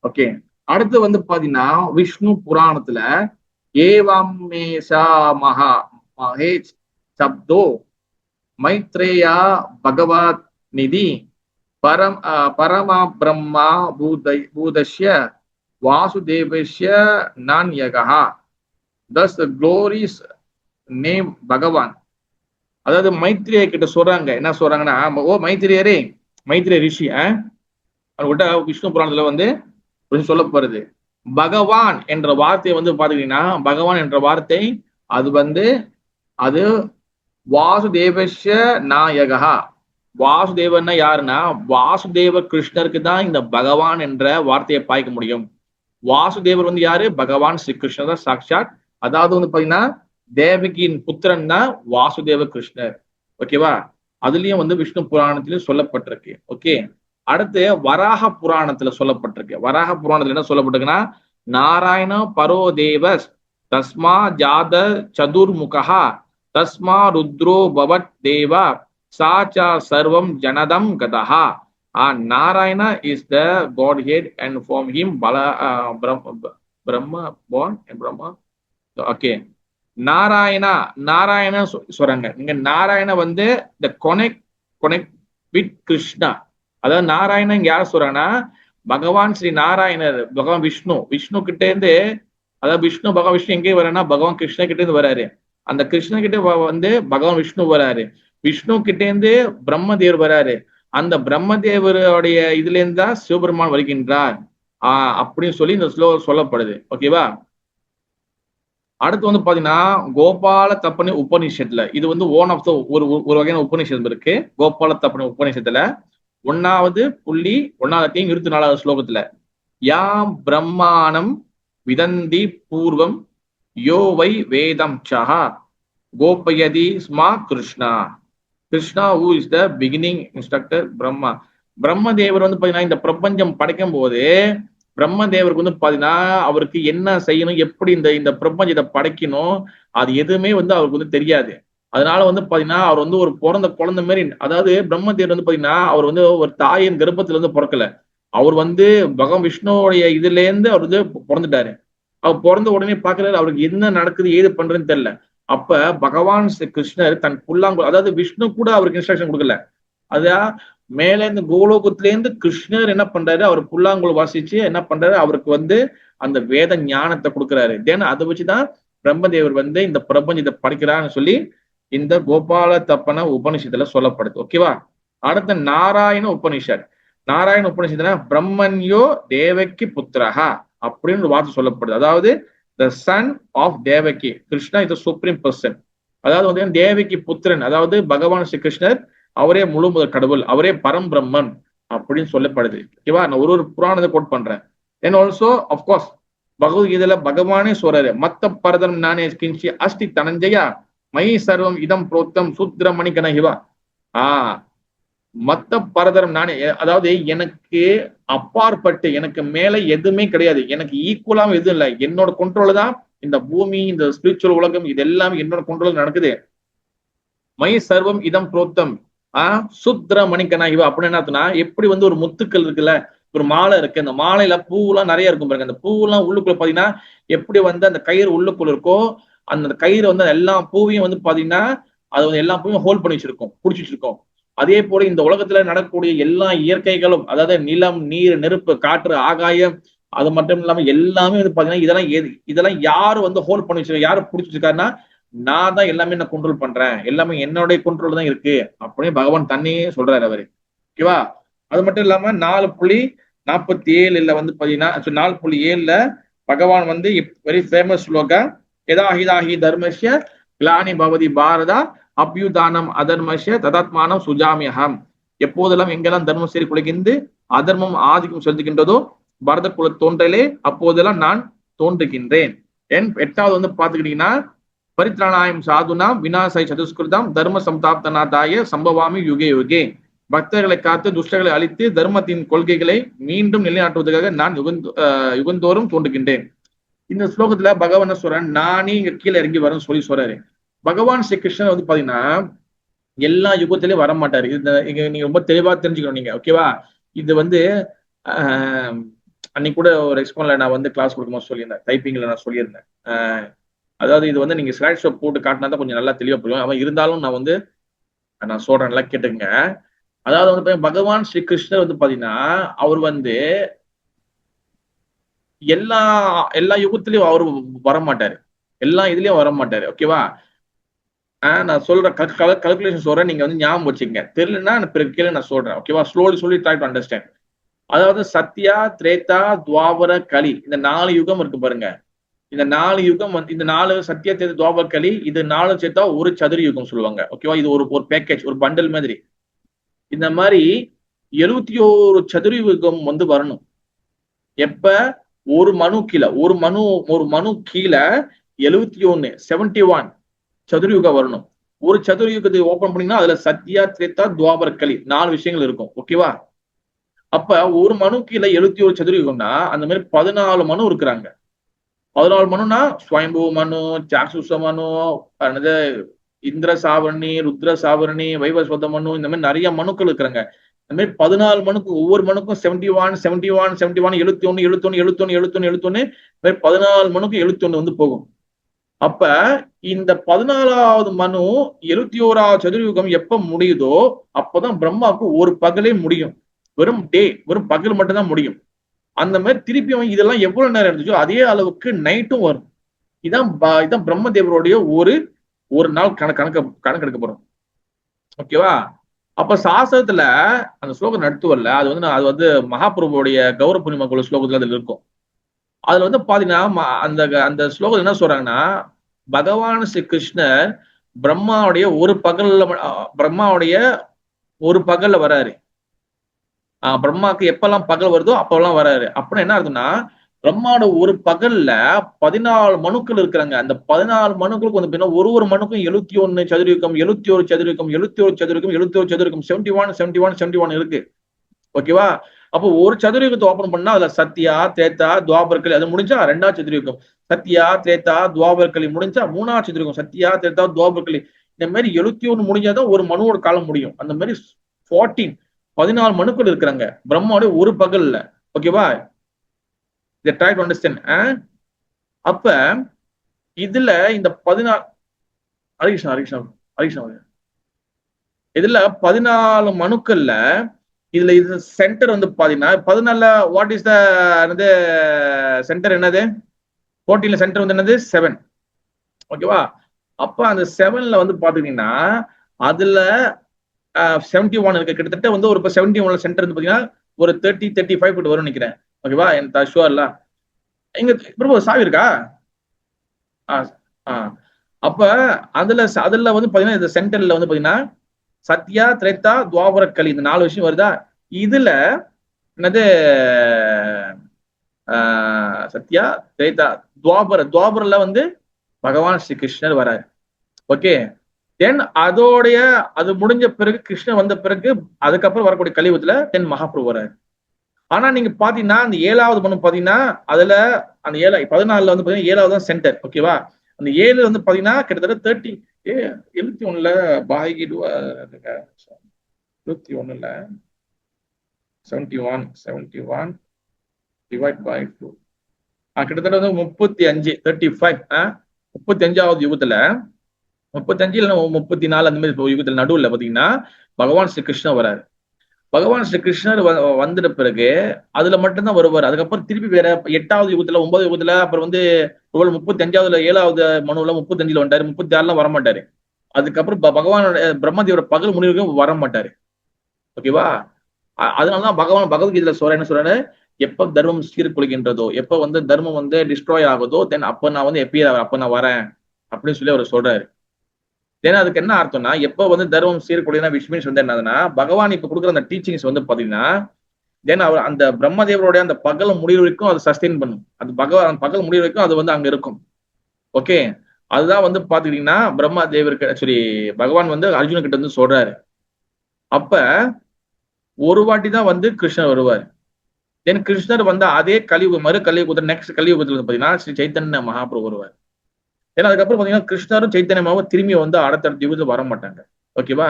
ஓகே. அடுத்து வந்து பாத்தீங்கன்னா விஷ்ணு புராணத்துல ஏவாமேஷா மகா மகேஷ் சப்தோ மைத்ரேயா பகவத் நிதி பரமா Brahma பூதஸ்ய வாசுதேவஸ்ய நான்யகா thus the glorious name பகவான். அதாவது மைத்ரேய கிட்ட சொல்றாங்க, என்ன சொல்றாங்கன்னா, ஓ மைத்ரேயரே, மைத்ரேய ரிஷி அவர்கிட்ட விஷ்ணு புராணத்துல வந்து சொல்ல போறது பகவான் என்ற வார்த்தையை வந்து பாத்துக்கிட்டீங்கன்னா, பகவான் என்ற வார்த்தை அது வந்து அது வாசுதேவஸ்ய நாயகா. வாசுதேவன்னா யாருன்னா வாசுதேவ கிருஷ்ணருக்கு தான் இந்த பகவான் என்ற வார்த்தையை பாய்க்க முடியும். வாசுதேவர் வந்து யாரு? பகவான் ஸ்ரீ கிருஷ்ணர் தான் சாட்சாத். அதாவது வந்து பாத்தீங்கன்னா தேவகியின் புத்திரன் தான் வாசுதேவ கிருஷ்ணர். ஓகேவா? அதுலயும் வந்து விஷ்ணு புராணத்திலயும் சொல்லப்பட்டிருக்கு. ஓகே. அடுத்து வராக புராணத்துல சொல்லப்பட்டிருக்கு. வராக புராணத்துல என்ன சொல்லப்பட்டிருக்குன்னா, நாராயண பரோதேவஸ் தஸ்மா ஜாத சதுர்முகா தஸ்மா ருத்ரோ பவத் தேவா சாச்சா சர்வம் ஜனதம் கதஹா. Narayana is the Godhead and from him Brahma born and Brahma. Okay. Narayana சொல்றாங்க. இங்க நாராயண வந்து the connect with Krishna. அதாவது நாராயணன் இங்க யார சொல்றாங்கன்னா பகவான் ஸ்ரீ நாராயணர், பகவான் விஷ்ணு கிட்ட இருந்து, அதாவது பகவான் விஷ்ணு எங்கே வர்றாருன்னா பகவான் கிருஷ்ண கிட்ட இருந்து வராரு. அந்த கிருஷ்ண கிட்ட வந்து பகவான் விஷ்ணு வராரு. விஷ்ணு கிட்ட இருந்து பிரம்மதேவர் வராரு. அந்த பிரம்மதேவருடைய இதுல இருந்து தான் சிவபெருமான் வருகின்றார் அப்படின்னு சொல்லி இந்த ஸ்லோகம் சொல்லப்படுது. ஓகேவா? அடுத்து வந்து பாத்தீங்கன்னா கோபால தப்பனி உபநிஷத்துல இது வந்து ஒன் ஆஃப் த ஒரு வகையான உபநிஷத்து இருக்கு. கோபால தப்பனி உபநிஷத்துல 1வது புள்ளி 1வது 24வது ஸ்லோகத்துல யாம் பிரம்மாணம் விதந்தி பூர்வம் யோ வை வேதம் சஹா கோபயதி ஸ்மா Krishna. Krishna who is the beginning instructor Brahma. பிரம்மதேவர் வந்து பாத்தீங்கன்னா இந்த பிரபஞ்சம் படைக்கும் போது பிரம்மதேவருக்கு வந்து பாத்தீங்கன்னா அவருக்கு என்ன செய்யணும், எப்படி இந்த பிரபஞ்சத்தை படைக்கணும், அது எதுவுமே வந்து அவருக்கு வந்து தெரியாது. அதனால வந்து பாத்தீங்கன்னா அவர் வந்து ஒரு பிறந்த குழந்தை மாதிரி, அதாவது பிரம்மதேவர் வந்து பாத்தீங்கன்னா அவர் வந்து ஒரு தாயின் கர்ப்பத்துல இருந்து பிறக்கல. அவர் வந்து பகவான் விஷ்ணுவோடைய இதுல இருந்து அவர் வந்து பிறந்துட்டாரு. அவர் பிறந்த உடனே பாக்குறாரு அவருக்கு என்ன நடக்குது ஏது பண்றதுன்னு தெரியல. அப்ப பகவான் ஸ்ரீ கிருஷ்ணர் தன் புல்லாங்குழல், அதாவது விஷ்ணு கூட அவருக்கு இன்ஸ்ட்ரக்ஷன் கொடுக்கல, அதான் மேல இருந்து கோலோகத்துல இருந்து கிருஷ்ணர் என்ன பண்றாரு, அவர் புல்லாங்குழல் வாசிச்சு என்ன பண்றாரு, அவருக்கு வந்து அந்த வேத ஞானத்தை கொடுக்குறாரு. தென் அதை வச்சுதான் பிரம்மதேவர் வந்து இந்த பிரபஞ்சத்தை படிக்கிறான்னு சொல்லி இந்த கோபால தப்பன உபனிஷத்துல சொல்லப்படுது. ஓகேவா? அடுத்த நாராயண உபனிஷத்துல பிரம்மன்யோ தேவகி புத்திரஹா அப்படின்னு ஒரு வார்த்தை சொல்லப்படுது. அதாவது the son of Devaki, Krishna is the supreme person. அதாவது வந்து தேவகி புத்திரன், அதாவது பகவான் ஸ்ரீ கிருஷ்ணர் அவரே முழு முதல் கடவுள், அவரே பரம் பிரம்மன் அப்படின்னு சொல்லப்படுது. ஓகேவா? நான் ஒரு புராணத்தை கோட் பண்றேன். தென் ஆல்சோ அப்கோர்ஸ் பகவத்கீதையில பகவானே சொல்றாரு, மத்த பரதம் நானே கிஞ்சி அஸ்தி தனஞ்சயா மயி சர்வம் இதம் புரோத்தம் சூத்ரமணி கனஹிவா. மத்த பரதரம் நானே, அதாவது எனக்கு அப்பாற்பட்டு எனக்கு மேல எதுவுமே கிடையாது, எனக்கு ஈக்குவலாவும் எதுவும் இல்லை, என்னோட கண்ட்ரோல் தான் இந்த பூமி, இந்த ஸ்பிரிச்சுவல் உலகம், இது எல்லாமே என்னோட கண்ட்ரோல் நடக்குது. மயி சர்வம் இதம் புரோத்தம் சுத்ர மணிக்கனா இவ அப்படின்னு என்ன, எப்படி வந்து ஒரு முத்துக்கள் இருக்குல்ல, ஒரு மாலை இருக்கு, அந்த மாலையில பூவெல்லாம் நிறைய இருக்கும் பாருங்க, அந்த பூவெல்லாம் உள்ளுக்குள்ள பாத்தீங்கன்னா எப்படி வந்து அந்த கயிறு உள்ளுக்குள்ள இருக்கோ, அந்த கயிறு வந்து எல்லா பூவையும் வந்து பாத்தீங்கன்னா அது வந்து எல்லா பூவையும் ஹோல்ட் பண்ணி வச்சிருக்கோம், பிடிச்சி வச்சிருக்கோம். அதே போல இந்த உலகத்துல நடக்கக்கூடிய எல்லா இயற்கைகளும், அதாவது நிலம், நீர், நெருப்பு, காற்று, ஆகாயம், அது மட்டும் இல்லாம எல்லாமே வந்து பாத்தீங்கன்னா இதெல்லாம் யாரு வந்து ஹோல்ட் பண்ணி வச்சிருக்காரு, யாரு பிடிச்சி வச்சிருக்காருன்னா நான் தான் எல்லாமே நான் கண்ட்ரோல் பண்றேன், எல்லாமே என்னுடைய கண்ட்ரோல் தான் இருக்கு அப்படின்னு பகவான் தன்னையே சொல்றாரு அவரு. ஓகேவா? அது மட்டும் இல்லாம 4.47 வந்து பாத்தீங்கன்னா 4.7 பகவான் வந்து வெரி ஃபேமஸ் ஸ்லோகா, எதாஹிதாஹி தர்மஸ்ய கிளானி பவதி பாரதா அபியுதானம் அதர்மஸ்ய ததாத்மானம் சுஜாமியகம். எப்போதெல்லாம் எங்கெல்லாம் தர்மம் சரி குலைக்கிந்து அதர்மம் ஆதிக்கம் செலுத்துகின்றதோ பரத குல தோன்றலே அப்போதெல்லாம் நான் தோன்றுகின்றேன். 8வது வந்து பாத்துக்கிட்டீங்கன்னா பரித்ராணாயம் சாதுனாம் வினாசாய் சதுஷ்கிருதம் தர்ம சம்தாப்தநாதாய சம்பவாமி யுகே யுகே. பக்தர்களை காத்து துஷ்டர்களை அழித்து தர்மத்தின் கொள்கைகளை மீண்டும் நிலைநாட்டுவதற்காக நான் யுகந்தோறும் தோன்றுகின்றேன். இந்த ஸ்லோகத்துல பகவான் சொல்றேன், நானே இங்க கீழே இறங்கி வரேன்னு சொல்லி சொல்றாரு. பகவான் ஸ்ரீ கிருஷ்ணன் வந்து பாத்தீங்கன்னா எல்லா யுகத்திலயும் வர மாட்டாரு. இங்க நீங்க ரொம்ப தெளிவா தெரிஞ்சுக்கணும் நீங்க. ஓகேவா? இது வந்து அன்னைக்கு கூட ஒரு எக்ஸ்போன்ல நான் வந்து கிளாஸ் கொடுக்கும்போது சொல்லியிருந்தேன், டைப்பிங்ல நான் சொல்லியிருந்தேன். அதாவது இது வந்து நீங்க ஸ்லைட் ஷோ போட்டு காட்டினா தான் கொஞ்சம் நல்லா தெளிவா புரியும். அவன் இருந்தாலும் நான் சொல்றேன், நல்லா கேட்டுங்க. அதாவது வந்து பகவான் ஸ்ரீ கிருஷ்ணர் வந்து பாத்தீங்கன்னா அவர் வந்து எல்லா யுகத்திலயும் அவரு வரமாட்டாரு, எல்லா இதுலயும் வர மாட்டாரு. ஓகேவா? நான் சொல்றேன், கல்குலேஷன் சொல்றேன், நீங்க வந்து ஞாபகம் வச்சுக்கங்க. தெரியலன்னா பிறகு கேள்வி நான் சொல்றேன். ஓகேவா? ஸ்லோலி சொல்லி ட்ரை டு அண்டர்ஸ்டாண்ட். அதாவது சத்யா, திரேதா, துவாபர, கலி, இந்த 4 யுகம் இருக்கு பாருங்க. இந்த 4 யுகம் வந்து இந்த 4 சத்யா, திரேதா, துவாபர, கலி, இது 4 சேர்த்தா ஒரு சதுர யுகம் சொல்லுவாங்க. ஓகேவா? இது ஒரு பேக்கேஜ், ஒரு பண்டல் மாதிரி. இந்த மாதிரி 71 சதுர யுகம் வந்து வரணும். எப்ப? ஒரு மனு கீழே 71 சதுரயுகம் வரணும். ஒரு சதுரயுகத்தை ஓபன் பண்ணீங்கன்னா அதுல சத்யா, திரேதா, துவாபர, கலி 4 விஷயங்கள் இருக்கும். ஓகேவா? அப்ப ஒரு மனு கீழே 71 சதுரயுகம்னா அந்த மாதிரி 14 மனு இருக்கிறாங்க. 14 மனுனா ஸ்வயம்பு மனு, சாக்ஷுஷ மனு, இந்திர சாவரணி, ருத்ர சாவரணி, வைவஸ்வத மனு, இந்த மாதிரி நிறைய மனுக்கள் இருக்கிறாங்க. இந்த மாதிரி 14 மனுக்கு ஒவ்வொரு மனுக்கும் 71 71 71 71 71 71 71 71 14 மனுக்கு 71 வந்து போகும். அப்ப இந்த 14வது மனு 71வது சதுரயுகம் எப்ப முடியுதோ அப்பதான் பிரம்மாவுக்கு ஒரு பகலே முடியும். வெறும் பகல் மட்டும் தான் முடியும். அந்த மாதிரி திருப்பி இதெல்லாம் எவ்வளவு நேரம் இருந்துச்சோ அதே அளவுக்கு நைட்டும் வரும். இதான் பிரம்மதேவருடைய ஒரு நாள் கணக்கெடுக்க போறோம். ஓகேவா? அப்ப சாஸ்திரத்துல அந்த ஸ்லோகம் நடத்து வரல, அது வந்து மகாபிரபுடைய கௌரவ புண்ணியமகுல ஸ்லோகத்துல அதுல இருக்கும். அதுல வந்து பாத்தீங்கன்னா அந்த ஸ்லோகம் என்ன சொல்றாங்கன்னா, பகவான் ஸ்ரீ கிருஷ்ணர் பிரம்மாவுடைய ஒரு பகல்ல வராரு. பிரம்மாவுக்கு எப்பெல்லாம் பகல் வருதோ அப்பெல்லாம் வராரு. அப்படின்னு என்ன அர்த்தம்னா, பிரம்மாவோட ஒரு பகல்ல 14 மனுக்கள் இருக்கிறாங்க. அந்த 14 மனுக்களுக்கு வந்து ஒரு மனுக்கும் 71 சதுரயுகம், 71 சதுரயுகம், 71 சதுரயுகம், 71 சதுரயுகம், 71 71 71 இருக்கு. ஓகேவா? அப்போ ஒரு சதுரயுகத்தை ஓபன் பண்ணா அதுல சத்யா, திரேதா, துவாபர, கலி அது முடிஞ்சா 2வது சதுரயுகம், சத்யா, திரேதா, துவாபர, கலி முடிஞ்சா 3வது சதுரயுகம், சத்யா, திரேதா, துவாபர, கலி. இந்த மாதிரி 71 முடிஞ்சாதான் ஒரு மனுவோட காலம் முடியும். அந்த மாதிரி 14 மனுக்கள் இருக்கிறாங்க பிரம்மாவோட ஒரு பகல்ல. ஓகேவா? இதை ட்ரை டு அண்டர்ஸ்டாண்ட். அப்ப இதுல இந்த 14 இதுல 14 மனுக்கள்ல இதுல இது சென்டர் வந்து பாத்தீங்கன்னா 14 வாட் இஸ் த சென்டர் என்னது? 14 சென்டர் வந்து என்னது? 7. ஓகேவா? அப்ப அந்த 7ல வந்து பாத்தீங்கன்னா அதுல 71 இருக்கு. கிட்டத்தட்ட வந்து ஒரு 71 சென்டர் வந்து பாத்தீங்கன்னா ஒரு 30-35 கிட்ட வரும் நினைக்கிறேன். ஓகேவா? எனக்கு ஷுவர் இல்ல. இங்க பிரபு சாவி இருக்கா? அப்ப அதுல வந்து பாத்தீங்கன்னா இந்த சென்டர்ல வந்து பாத்தீங்கன்னா சத்யா, திரேதா, துவாபர, கலி இந்த 4 விஷயம் வருதா? இதுல என்னது? சத்யா, திரேதா, துவாபரல வந்து பகவான் ஸ்ரீ கிருஷ்ணர் வராரு. ஓகே. தென் அது முடிஞ்ச பிறகு கிருஷ்ணன் வந்த பிறகு அதுக்கப்புறம் வரக்கூடிய கலியுகத்துல தென் மகாபிரபு வராரு. ஆனா நீங்க பாத்தீங்கன்னா அந்த 7வது மனு பாத்தீங்கன்னா அதுல அந்த 14ல வந்து பாத்தீங்கன்னா 7வது தான் சென்டர். ஓகேவா? அந்த 7 வந்து பாத்தீங்கன்னா கிட்டத்தட்ட 71ல பாகிடுவா 71ல 71 டிவைட் பை 2 கிட்டத்தட்ட வந்து 35வது யுகத்துல 35 இல்ல 34 அந்த மாதிரி யுகத்துல நடுவுல பாத்தீங்கன்னா பகவான் ஸ்ரீ கிருஷ்ணர் வராரு. பகவான் ஸ்ரீ கிருஷ்ணர் வந்துட்ட பிறகு அதுல மட்டும்தான் வருவார். அதுக்கப்புறம் திருப்பி வேற 8வது யுகத்துல 9வது யுகத்துல அப்புறம் வந்து 35வது 7வது மனுல 35ல வந்தாரு, 36லாம் வரமாட்டாரு. அதுக்கப்புறம் பகவானோட பிரம்மதேவரோட பகல் முனிவருக்கும் வர மாட்டாரு. ஓகேவா? அதனாலதான் பகவான் பகவத்கீதையில என்ன சொல்றாரு, எப்ப தர்மம் சீர்குலைகின்றதோ, எப்ப வந்து தர்மம் வந்து டிஸ்ட்ராய் ஆகுதோ தென் அப்ப நான் வந்து அப்ப நான் வரேன் அப்படின்னு சொல்லி அவர் சொல்றாரு. ஏன்னா அதுக்கு என்ன அர்த்தம்னா, எப்ப வந்து தர்மம் சீர்குலைனா விச் மீன்ஸ் வந்து என்னதுன்னா, பகவான் இப்ப கொடுக்குற அந்த டீச்சிங்ஸ் வந்து பாத்தீங்கன்னா தென் அவர் அந்த பிரம்மதேவருடைய அந்த பகல் முடிவு வரைக்கும் அது சஸ்டெயின் பண்ணும். அது பகவான் பகல் முடிவு வரைக்கும் அது வந்து அங்க இருக்கும். ஓகே, அதுதான் வந்து பாத்துக்கிட்டீங்கன்னா பிரம்மதேவருக்கு ஆக்சுவலி பகவான் வந்து அர்ஜுன கிட்ட வந்து சொல்றாரு. அப்ப ஒரு வாட்டி தான் வந்து கிருஷ்ணர் வருவார். தென் கிருஷ்ணர் வந்து அதே மறு கலியுகத்துல நெக்ஸ்ட் கலியுகத்துல வந்து பாத்தீங்கன்னா ஸ்ரீ சைத்தன்ய மகாபிரபு வருவார். ஏன்னா அதுக்கப்புறம் பாத்தீங்கன்னா கிருஷ்ணரும் சைத்தன்யமாவும் திரும்பி வந்து அடுத்த யுகத்துல வர மாட்டாங்க. ஓகேவா?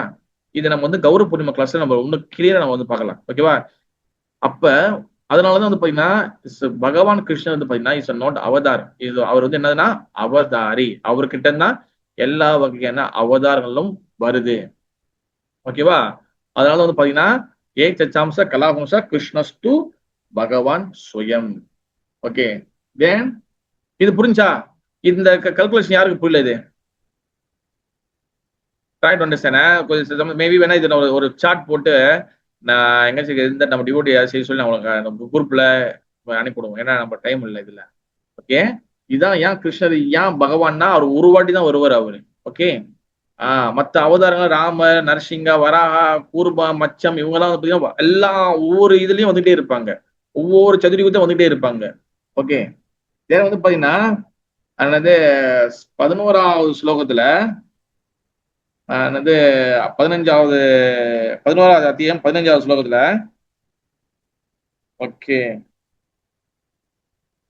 இது நம்ம வந்து கௌரவ பூர்ணிமா கிளாஸ்ல நம்ம இன்னும் கிளியரா நம்ம வந்து பார்க்கலாம். ஓகேவா? அப்ப அதனாலதான் வந்து பாத்தீங்கன்னா பகவான் கிருஷ்ணர் வந்து பாத்தீங்கன்னா இஸ் நாட் அவதார். இது அவர் வந்து என்னதுன்னா அவதாரி. அவர்கிட்ட தான் எல்லா வகையான அவதாரங்களும் வருது. ஓகேவா? அதனால வந்து பாத்தீங்கன்னா ஏ சச்சாம்ச கலாவம்ச கிருஷ்ணஸ்து பகவான் சுயம். ஓகே, தென் இது புரிஞ்சா? இந்த கல்குலேஷன் யாருக்கு புரியல? இது ட்ரை டு அண்டர்ஸ்டாண்ட். மேபி வேணா இது ஒரு சார்ட் போட்டு நான் எங்கேயாச்சும் இந்த நம்ம டிவோட்டி செய்ய சொல்லி நான் உங்களுக்கு குரூப்ல அனுப்பிவிடுவோம். ஏன்னா நம்ம டைம் இல்லை இதுல. ஓகே, இதான் ஏன் கிருஷ்ணர் ஏன் பகவான்னா அவர் ஒரு வாட்டி தான் வருவார் அவரு. ஓகே, மற்ற அவதாரங்கள் ராம நரசிங்கா வராகா கூர்பா மச்சம் இவங்கெல்லாம் வந்து பாத்தீங்கன்னா எல்லாம் ஒவ்வொரு இதுலயும் வந்துட்டே இருப்பாங்க, ஒவ்வொரு சதுரயுகத்தையும் வந்துட்டே இருப்பாங்க. ஓகே, இதே வந்து பாத்தீங்கன்னா அதாவது 11வது ஸ்லோகத்துல 11வது அத்தியாயம் 15வது ஸ்லோகத்துல ஓகே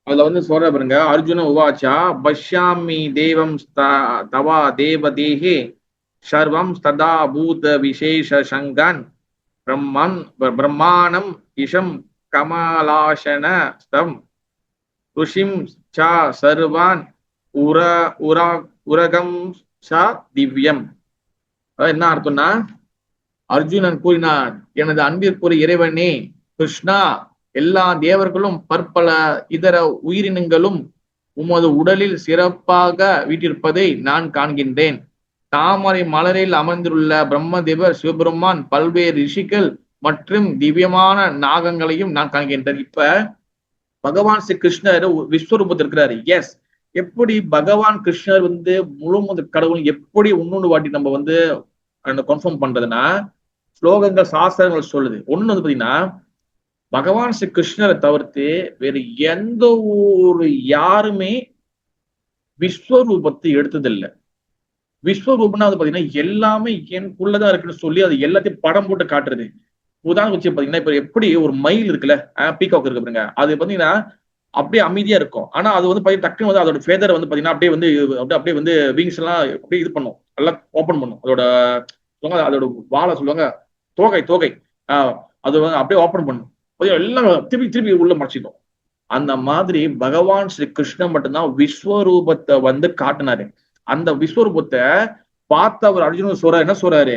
அதுல வந்து சொல்ற பாருங்க, அர்ஜுன உவாச்சா பஷ்யாமி தேவம் தவா தேவதேஹே சர்வம் ததா பூத விசேஷ சங்கன் பிரம்மாணம் இஷம் கமலாசன ஸ்தம் ருஷிம் சா சர்வான் உரகம் சா திவ்யம். என்ன அர்த்தம்னா, அர்ஜுனன் கூறினார், எனது அன்பிற்குரிய இறைவனே கிருஷ்ணா, எல்லா தேவர்களும் பற்பல இதர உயிரினங்களும் உமது உடலில் சிறப்பாக வீட்டிருப்பதை நான் காண்கின்றேன். தாமரை மலரில் அமர்ந்துள்ள பிரம்மதேவர் சிவபெருமான் பல்வேறு ரிஷிகள் மற்றும் திவ்யமான நாகங்களையும் நான் காண்கின்றேன். இப்ப பகவான் ஸ்ரீ கிருஷ்ணர் விஸ்வரூபத்தில் இருக்கிறாரு. எஸ், எப்படி பகவான் கிருஷ்ணர் வந்து முழு கடவுள் எப்படி இன்னொன்று வாட்டி நம்ம வந்து கன்ஃபார்ம் பண்றதுன்னா, ஸ்லோகங்கள் சாஸ்திரங்கள் சொல்லுது. ஒண்ணு வந்து பாத்தீங்கன்னா, பகவான் ஸ்ரீ கிருஷ்ணரை தவிர்த்து வேறு எந்த ஒரு யாருமே விஸ்வரூபத்தை எடுத்ததில்லை. விஸ்வரூபம்னா வந்து பாத்தீங்கன்னா எல்லாமே எனக்குள்ளதான் இருக்குன்னு சொல்லி அது எல்லாத்தையும் படம் போட்டு காட்டுறது. உதாரணம் வச்சு பாத்தீங்கன்னா, இப்ப எப்படி ஒரு மயில் இருக்குல்ல, பீகாக் இருக்கு பாருங்க, அது பாத்தீங்கன்னா அப்படியே அமைதியா இருக்கும். ஆனா அது வந்து பாத்தீங்கன்னா டக்குனு வந்து அதோட ஃபேதர் வந்து பாத்தீங்கன்னா அப்படியே வந்து அப்படியே வந்து விங்ஸ் எல்லாம் அப்படியே இது பண்ணும், எல்லாம் ஓப்பன் பண்ணும். அதோட வாழை சொல்லுவாங்க தோகை அது வந்து அப்படியே ஓப்பன் பண்ணும், எல்லாம் திருப்பி திருப்பி உள்ள மறைச்சிக்கும். அந்த மாதிரி பகவான் ஸ்ரீ கிருஷ்ணன் மட்டும்தான் விஸ்வரூபத்தை வந்து காட்டினாரு. அந்த விஸ்வரூபத்தை பார்த்தவர் அர்ஜுனன் சொல்றாரு, என்ன சொல்றாரு,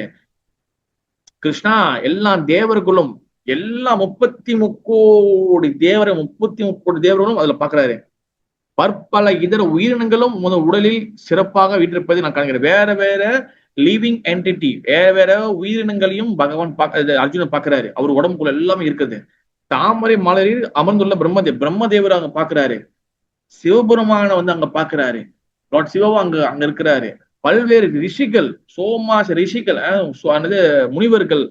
கிருஷ்ணா, எல்லா தேவர்களும் எல்லா 33 கோடி தேவர்களும் அதுல பாக்குறாரு. பற்பல இதர உயிரினங்களும் உடலில் சிறப்பாக வீட்டிருப்பதை நான் காண்கிறேன். வேற வேற லிவிங் என்டிட்டி, வேற உயிரினங்களையும் பகவான் அர்ஜுனன் பாக்குறாரு. அவர் உடம்புக்குள்ள எல்லாமே இருக்குது. தாமரை மலரில் அமர்ந்துள்ள பிரம்மதேவர் அங்க பாக்குறாரு. சிவபெருமான வந்து அங்க பாக்குறாரு. லார்ட் சிவா அங்க இருக்கிறாரு. பல்வேறு ரிஷிகள், ரிஷிகள், முனிவர்கள்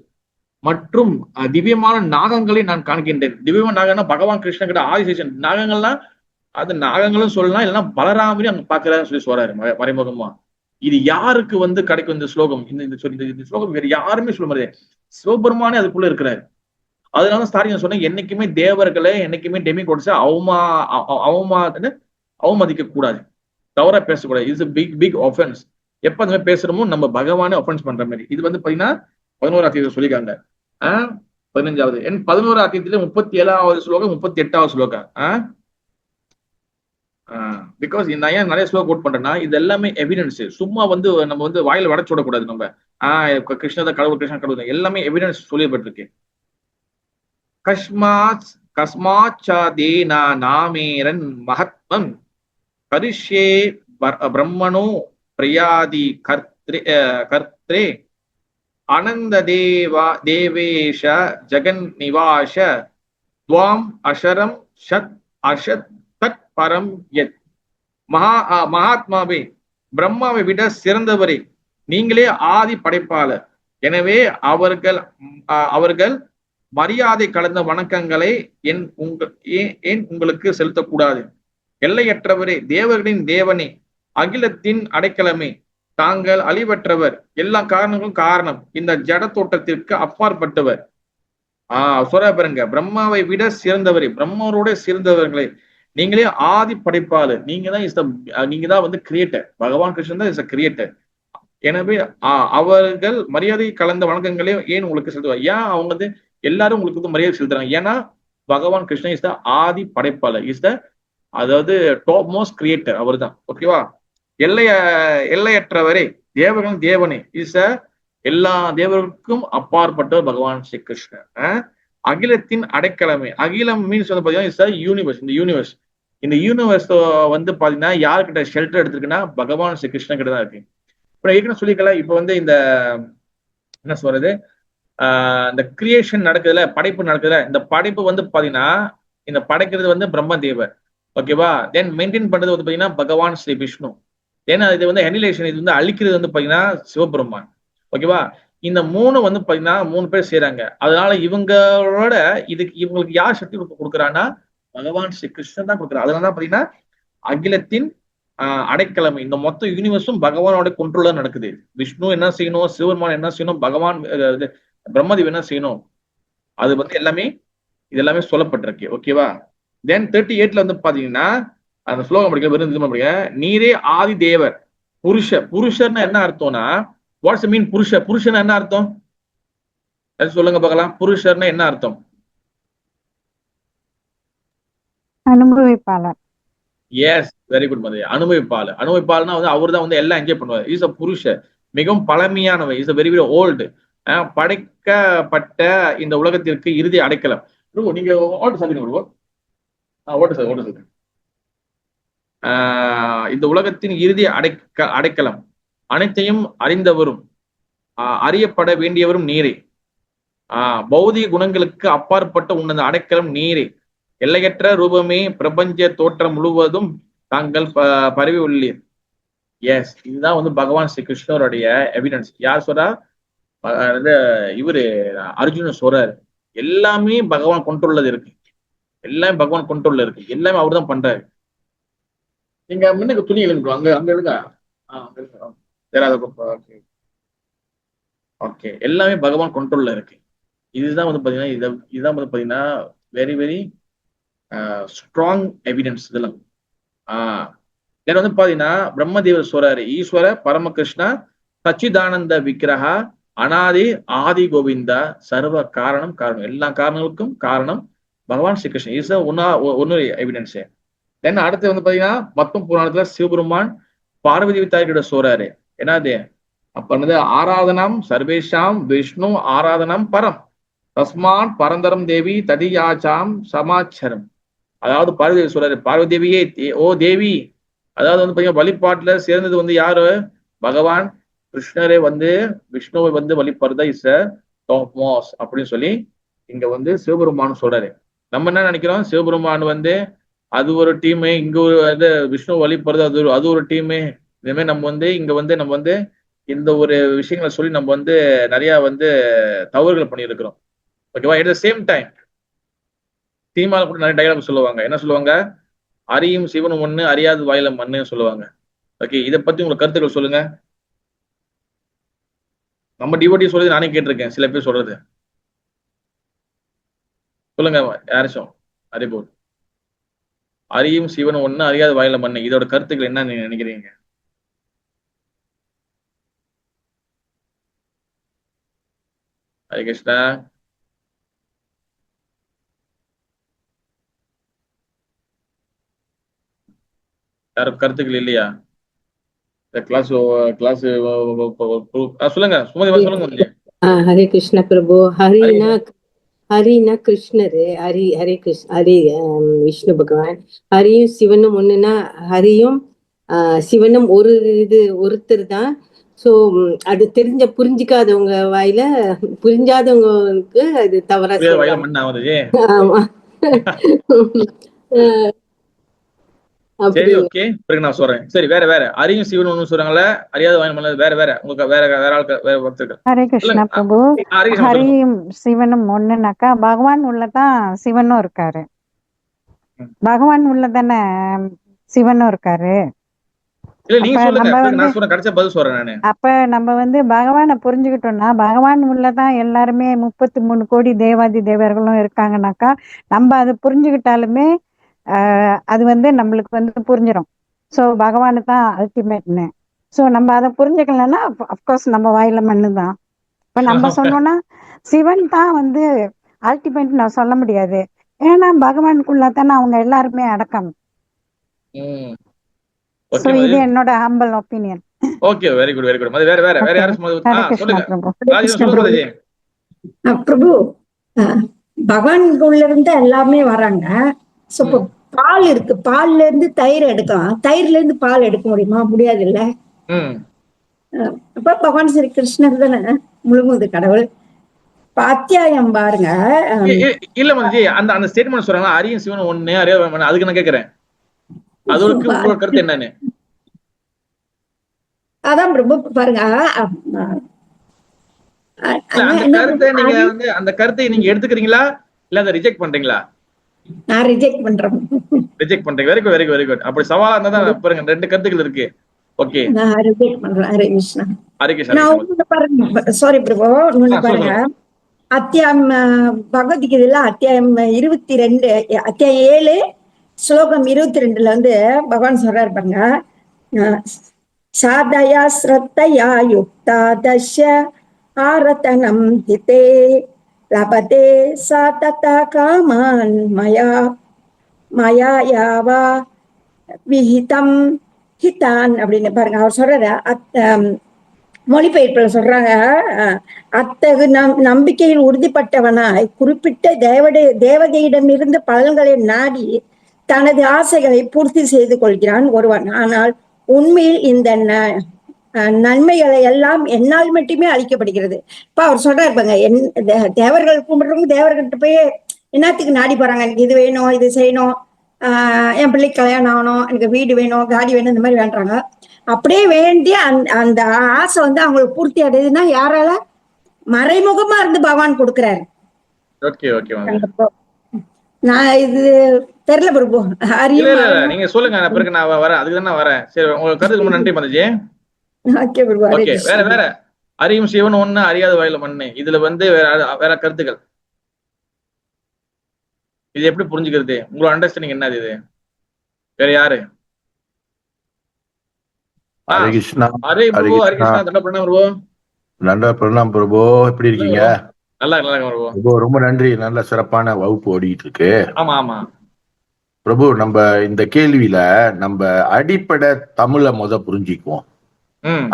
மற்றும் திவ்யமான நாகங்களை நான் காண்கின்றேன். திவ்யமான நாகம்னா பகவான் கிருஷ்ணன் கிட்ட ஆதிசேஷன் நாகங்கள்லாம், அது நாகங்களும் சொல்லலாம், இல்லைன்னா பலராமரையும் அங்க பாக்குறாரு சொல்லி சொல்றாரு மறைமுகமா. இது யாருக்கு வந்து கிடைக்கும் இந்த ஸ்லோகம்? இந்த ஸ்லோகம் வேற யாருமே சொல்ல முடியாது, சிவபெருமானே அதுக்குள்ள இருக்கிறாரு. அதனால ஸ்டார்டிங் சொன்னேன், என்னைக்குமே தேவர்களை என்னைக்குமே டெமிகோட்ஸை அவமதிக்க கூடாது, தவறா பேசக்கூடாது. இது பிக் ஆஃபென்ஸ். எப்ப அந்த மாதிரி பேசுறோமோ நம்ம பகவானே ஆஃபென்ஸ் பண்ற மாதிரி. இது வந்து பாத்தீங்கன்னா 11வது அத்தியாயத்தில் சொல்லிக்காங்க. 15வது 11வது அத்தியாயத்துல 37வது ஸ்லோகம் 38வது ஸ்லோகம். பிகாஸ் நான் ஏன் நிறைய ஸ்லோகம் கோட் பண்றேன்னா, இது எல்லாமே எவிடன்ஸ். சும்மா வந்து நம்ம வந்து வாயில வடைச்சு விடக்கூடாது. நம்ம கிருஷ்ண தான் கடவுள், கிருஷ்ண கடவுள் தான். எல்லாமே எவிடன்ஸ் சொல்லப்பட்டிருக்கு. கஸ்மாத் கஸ்மாச்சாதேனா நாமேரன் மகத்வம் கரிஷ்யே பிரம்மணோ பிரயாதி கர்த்ரே அனந்த தேவேஷ ஜெகன் நிவாஷ துவாம் அஷரம் ஷத் அஷத் தத் பரம் யத். மகாத்மாவே, பிரம்மாவை விட சிறந்தவரே, நீங்களே ஆதி படைப்பாளர். எனவே அவர்கள் மரியாதை கலந்த வணக்கங்களை ஏன் உங்களுக்கு செலுத்தக்கூடாது? எல்லையற்றவரே, தேவர்களின் தேவனே, அகிலத்தின் அடைக்கலமே, தாங்கள் அழிவற்றவர், எல்லா காரணங்களும் காரணம், இந்த ஜட தோட்டத்திற்கு அப்பாற்பட்டவர். சொல்ற பாருங்க, பிரம்மாவை விட சிறந்தவரே, பிரம்மாவோட சிறந்தவர்களே, நீங்களே ஆதி படைப்பாளர். நீங்க தான் வந்து கிரியேட்டர். பகவான் கிருஷ்ணன் தான் இஸ் அ கிரியேட்டர். எனவே அவர்கள் மரியாதை கலந்த வணக்கங்களே ஏன் உங்களுக்கு செலுத்துவார்? ஏன் அவங்க வந்து எல்லாரும் உங்களுக்கு வந்து மரியாதை செலுத்துறாங்க? ஏன்னா பகவான் கிருஷ்ணன் இஸ் த ஆதி படைப்பாளர், இஸ் த அதாவது டாப் மோஸ்ட் கிரியேட்டர், அவர் தான். ஓகேவா? எல்லையற்றவரே, தேவர்கள் தேவனே, இஸ் அ எல்லா தேவர்களுக்கும் அப்பாற்பட்டவர் பகவான் ஸ்ரீ கிருஷ்ணர். அகிலத்தின் அடைக்கலமே, அகிலம் மீன்ஸ் வந்து பாத்தீங்கன்னா இஸ் அ யூனிவர்ஸ். இந்த யூனிவர்ஸ் வந்து பாத்தீங்கன்னா யாருக்கிட்ட ஷெல்டர் எடுத்திருக்குன்னா பகவான் ஸ்ரீ கிருஷ்ணன் கிட்ட தான் இருக்கு. இப்ப ஏற்கனவே சொல்லிக்கலாம். இப்ப வந்து இந்த என்ன சொல்றது, இந்த கிரியேஷன் நடக்குதுல, படைப்பு நடக்குதுல, இந்த படைப்பு வந்து பாத்தீங்கன்னா இந்த படைக்கிறது வந்து பிரம்மதேவர். ஓகேவா? தென் மெயின்டைன் பண்றது வந்து பாத்தீங்கன்னா பகவான் ஸ்ரீ விஷ்ணு. ஏன்னா இது வந்து ஹெனிலேஷன், இது வந்து அழிக்கிறது வந்து பாத்தீங்கன்னா சிவபெருமான். ஓகேவா? இந்த மூணு வந்து பாத்தீங்கன்னா 3 பேர் செய்யறாங்க. அதனால இவங்களோட இவங்களுக்கு யார் சக்தி கொடுக்குறான்னா பகவான் ஸ்ரீ கிருஷ்ணன் தான் கொடுக்குறாரு. அதனால பாத்தீங்கன்னா அகிலத்தின் அடைக்கலமை, இந்த மொத்த யூனிவர்ஸும் பகவானோட கொண்ட்ரோல்ல நடக்குது. விஷ்ணு என்ன செய்யணும், சிவபெருமான் என்ன செய்யணும், பகவான் பிரம்மதேவ் என்ன செய்யணும், அது வந்து இதெல்லாமே சொல்லப்பட்டிருக்கு. ஓகேவா? தென் 38ல வந்து பாத்தீங்கன்னா அந்த ஸ்லோகம் படிக்க படிக்க, நீரே ஆதி தேவர். புருஷர்னா என்ன அர்த்தம்னா, வாட்ஸ் மீன் புருஷன் என்ன அர்த்தம் சொல்லுங்க பார்க்கலாம். புருஷர்னா என்ன அர்த்தம்? அனுபவிப்பாளர். எஸ், வெரி குட் மதி. அனுபவிப்பாளர்னா வந்து அவர் தான் வந்து எல்லாம் என்ஜாய் பண்ணுவார். இஸ் அ புருஷர், மிகவும் பழமையானவை, is a very very old. படைக்கப்பட்ட இந்த உலகத்திற்கு இறுதி அடைக்கலம். நீங்க ஓட்டு சாதிங்க. இந்த உலகத்தின் இறுதி அடைக்கலம், அனைத்தையும் அறிந்தவரும் அறியப்பட வேண்டியவரும் நீரே. பௌதிக குணங்களுக்கு அப்பாற்பட்ட உன்னத அடைக்கலம் நீரே. எல்லையற்ற ரூபமே, பிரபஞ்ச தோற்றம் முழுவதும் தாங்கள் பரவி உள்ளீர். எஸ், இதுதான் வந்து பகவான் ஸ்ரீ கிருஷ்ணருடைய எவிடன்ஸ். யார் சொல்றா? இவரு அர்ஜுனன் சொல்றாரு. எல்லாமே பகவான் கொண்டுள்ளது இருக்கு, எல்லாமே பகவான் கொண்டுள்ள இருக்கு, எல்லாமே அவர் தான் பண்றாரு. நீங்க முன்னுக்கு துணி எழுங்க, அங்க எழுங்க. ஓகே, எல்லாமே பகவான் கொண்டுள்ள இருக்கு. இதுதான் வந்து பாத்தீங்கன்னா இதுதான் வந்து பாத்தீங்கன்னா வெரி வெரி ஸ்ட்ராங் எவிடன்ஸ் இதெல்லாம். வந்து பாத்தீங்கன்னா பிரம்மதேவர் சொல்றாரு, ஈஸ்வர பரமகிருஷ்ணா சச்சிதானந்த விக்கிரகா அனாதி ஆதி கோவிந்தா சர்வ காரணம் எல்லா காரணங்களுக்கும் காரணம் பகவான் ஸ்ரீகிருஷ்ணன். இஸ் ஒன்னு எவிடன்ஸ். தென் அடுத்து வந்து பாத்தீங்கன்னா 19 புராணத்துல சிவபெருமான் பார்வதி தாய்கிட்ட சொல்றாரு, என்னது அப்ப வந்து ஆராதனம் சர்வேஷாம் விஷ்ணு ஆராதனம் பரம் தஸ்மான் பரந்தரம் தேவி ததியாச்சாம் சமாச்சரம். அதாவது பார்வதி சொல்றாரு, பார்வதி தேவியே, ஓ தேவி, அதாவது வந்து பாத்தீங்கன்னா வழிபாட்டுல சேர்ந்தது வந்து யாரு? பகவான் கிருஷ்ணரே வந்து விஷ்ணுவை வந்து வழிபடுறதா இஸ் மோஸ் அப்படின்னு சொல்லி இங்க வந்து சிவபெருமான் சொல்றாரு. நம்ம என்ன நினைக்கிறோம், சிவபெருமான் வந்து அது ஒரு டீமு, இங்க ஒரு விஷ்ணு வழிபடுறது அது ஒரு டீமு. இதுமே நம்ம வந்து இந்த ஒரு விஷயங்களை சொல்லி நம்ம வந்து நிறைய வந்து தவறுகள் பண்ணியிருக்கிறோம். ஓகேவா? அட் த சேம் டைம் சினிமாவில் கூட நிறைய டைலாக் சொல்லுவாங்க. என்ன சொல்லுவாங்க? அறியும் சிவனும் ஒண்ணு, அறியாது வாயில மண்ணு சொல்லுவாங்க. ஓகே, இதை பத்தி உங்களுக்கு கருத்துக்கள் சொல்லுங்க. நம்ம டிவோட்டி சொல்றது நானே கேட்டிருக்கேன், சில பேர் சொல்றது. சொல்லுங்க யாராச்சும். அறிபோல் அறியும் சிவனும் ஒண்ணு, அறியாது வாயில மண்ணு, இதோட கருத்துக்கள் என்ன நீங்க நினைக்கிறீங்க? ஹரே கிருஷ்ணா. யாரும் கருத்துக்கள் இல்லையா? கிளாஸ் கிளாஸ் சொல்லுங்க சுமதி சொல்லுங்க வந்து. ஹரே கிருஷ்ண பிரபு. ஹரி ஹரினா கிருஷ்ணரு, ஹரி கிருஷ்ண, விஷ்ணு பகவான். ஹரியும் சிவனும் ஒண்ணுன்னா ஹரியும் சிவனும் ஒருத்தர் தான். ஸோ அது புரிஞ்சிக்காதவங்க வாயில, புரிஞ்சாதவங்களுக்கு அது தவறா வாயில சொல்றாங்க. மண் ஆகுது. ஆமா. சரி அப்படி ஓகே, பிறகு நான் சொல்றேன். சரி, வேற ஹரியும் சிவன் ஒண்ணு சொல்றாங்களே, அறியாத வாயில் மண். வேற உங்களுக்கு வேற ஆட்கள், வேற பக்தர்கள் ஹரே கிருஷ்ணா சொல்லுங்க. பிரபு. ஹரி கிருஷ்ணா சொல்லுங்க. ஹரியும் சிவனும் ஒண்ணுனாக்கா பகவான் உள்ளதான் சிவனும் இருக்காரு. பகவான் உள்ளதானே சிவனும் இருக்காரு. இல்ல நீங்க அப்ப சொல்லுங்க, நம்ம பிறகு வந்து நான் சொல்றேன், கடைசியா பதில் சொல்றேன் நானு. அப்ப நம்ம வந்து பகவானை புரிஞ்சுக்கிட்டோம்னா, பகவான் உள்ளதான் எல்லாருமே 33 கோடி தேவாதி தேவர்களும் இருக்காங்கனாக்கா, நம்ம அது புரிஞ்சுக்கிட்டாலுமே அது வந்து நம்மளுக்கு வந்து புரிஞ்சிடும். ஸோ பகவானு தான் அல்டிமேட்னு. ஸோ நம்ம அதை புரிஞ்சுக்கலன்னா அப்கோர்ஸ் நம்ம வாயில மண்ணு தான். இப்ப நம்ம சொன்னோம்னா சிவன் தான் வந்து அல்டிமேட் நான் சொல்ல முடியாது. ஏன்னா பகவானுக்குள்ள தானே அவங்க எல்லாருமே அடக்கம். ஸோ ஓகே இது என்னோட humble opinion. Okay, very good very good. வேற யாரும் ஹரே கிருஷ்ணா சொல்லுங்க. பிரபு. சொல்லுங்க மாதாஜி. பிரபு, பகவான் உள்ள இருந்து எல்லாமே வராங்க. சோ இப்போ பால் இருக்கு, பால்ல இருந்து தயிர் எடுக்கலாம், தயிர்ல இருந்து பால் எடுக்க முடியுமா? முடியாது இல்ல. அப்ப பகவான் ஸ்ரீ கிருஷ்ணர் தானே முழுமுது கடவுள். அத்தியாயம் பாருங்க. இல்ல மாதாஜி, அந்த ஸ்டேட்மெண்ட் சொல்றாங்க, ஹரியும் சிவனும் ஒண்ணு, அறியாத வாயில் மண். அதுக்கு நான் கேக்குறேன், அதுக்கு உங்களோட கருத்து என்னன்னு. அதான் பிரபு பாருங்க. அந்த கருத்தை நீங்க எடுத்துக்கிறீங்களா இல்ல அதை ரிஜெக்ட் பண்றீங்களா? நான் ரிஜெக்ட் பண்றேன். ரிஜெக்ட் பண்றீங்க. Very good very good very good. அப்படி சவாலா இருந்தா தான் பாருங்க, 2 கருத்துக்கள் இருக்கு. ஓகே, நான் ரிஜெக்ட் பண்றேன். ஹரே கிருஷ்ணா. ஹரே கிருஷ்ணா. நான் ஒண்ணு பாருங்க, சாரி பிரபு, ஒண்ணு பாருங்க. அத்தியாயம் பகவத்கீதையில அத்தியாயம் 22, அத்தியாயம் 7 ஸ்லோகம் 22ல வந்து பகவான் சொல்றாரு பாருங்க, சாதயா ஸ்ரத்தையா யுக்தா தஸ்ய ஆரதனம் ஹிதே லபதே சா ததா காமான் மயா யாவா விஹிதம் ஹிதான் அப்படின்னு பாருங்க. அவர் சொல்றாரு, மொழிபெயர்ப்புல சொல்றாங்க, அத்தகு நம்பிக்கையில் உறுதிப்பட்டவனாய் குறிப்பிட்ட தேவதையிடமிருந்து பலன்களை நாடி தனது ஆசைகளை பூர்த்தி செய்து கொள்கிறான் ஒருவன். ஆனால் உண்மையில் இந்த நன்மைகளை எல்லாம் என்னால் மட்டுமே அளிக்கப்படுகிறது. இப்ப அவர் சொல்றாரு பாங்க, தேவர்கள் கும்பிடுறவங்க தேவர்கிட்ட போய் என்னத்துக்கு நாடி போறாங்க, எனக்கு இது வேணும், இது செய்யணும், என் பிள்ளைக்கு கல்யாணம் ஆகணும், எனக்கு வீடு வேணும், காடி வேணும், இந்த மாதிரி வேண்டாங்க. அப்படியே வேண்டிய அந்த ஆசை வந்து அவங்களுக்கு பூர்த்தி அடையுதுன்னா யாரால? மறைமுகமா இருந்து பகவான் கொடுக்கிறாரு. நான் இது தெரியல பிரபு. நீங்க சொல்லுங்க, பிறகு நான் வரேன், அதுக்கு தான் வரேன். சரி, உங்களுக்கு கருத்து ரொம்ப நன்றி மாதாஜி. ஓகே பிரபு. ஓகே, வேற ஹரியும் சிவன் ஒண்ணு, அறியாத வாயில மண்ணு. இதுல வந்து வேற கருத்துக்கள், இது எப்படி புரிஞ்சுக்கிறது? உங்களோட அண்டர்ஸ்டாண்டிங் என்னது? இது வேற யாரு? ஹரே கிருஷ்ணா. ஹரே பிரபு. ஹரே கிருஷ்ணா. தண்டா பிரபு. நன்றா பிரணாம் பிரபு. எப்படி இருக்கீங்க? நல்லா பிரபு. ரொம்ப நன்றி. நல்ல சிறப்பான வகுப்பு ஓடிட்டு இருக்கு. ஆமா ஆமா பிரபு, நம்ம இந்த கேள்வியில நம்ம அடிப்படை தமிழ புரிஞ்சுக்குவோம்.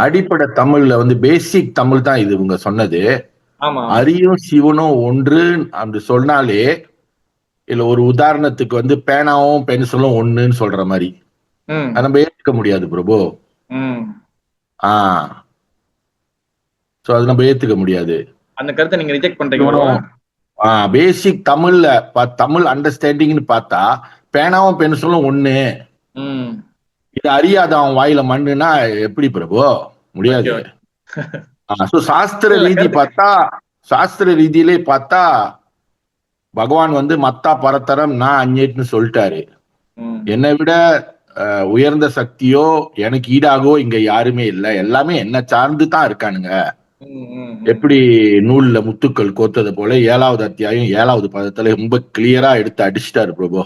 அடிப்படை தமிழ்ல வந்து பேசிக் தமிழ் தான் இது இவங்க சொன்னது. ஹரியும் சிவனும் ஒன்று அப்படி சொன்னாலே, இல்ல ஒரு உதாரணத்துக்கு வந்து பேனாவும் பென்சிலும் ஒண்ணுன்னு சொல்ற மாதிரி நம்ம ஏற்றுக்க முடியாது பிரபு. சோ அது நம்ம ஏத்துக்க முடியாது. அந்த கருத்தை நீங்க ரிஜெக்ட் பண்றீங்க. பேசிக் தமிழ்ல தமிழ் அண்டர்ஸ்டாண்டிங்னு பார்த்தா பேனாவும் பென்சிலும் ஒண்ணு, இது அறியாத அவன் வாயில மண்ணுனா எப்படி பிரபு? முடியாது. சாஸ்திர ரீதியிலே பார்த்தா பகவான் வந்து மத்தா பரத்தரம் நான் அஞ்சேட்னு சொல்லிட்டாரு. என்னை விட உயர்ந்த சக்தியோ எனக்கு ஈடாகவோ இங்க யாருமே இல்லை, எல்லாமே என்ன சார்ந்து தான் இருக்கானுங்க. எப்படி நூல்ல முத்துக்கள் கோத்தது போல 7வது அத்தியாயம் 7வது பதத்துல ரொம்ப கிளியரா எடுத்து அடிச்சிட்டாரு பிரபு.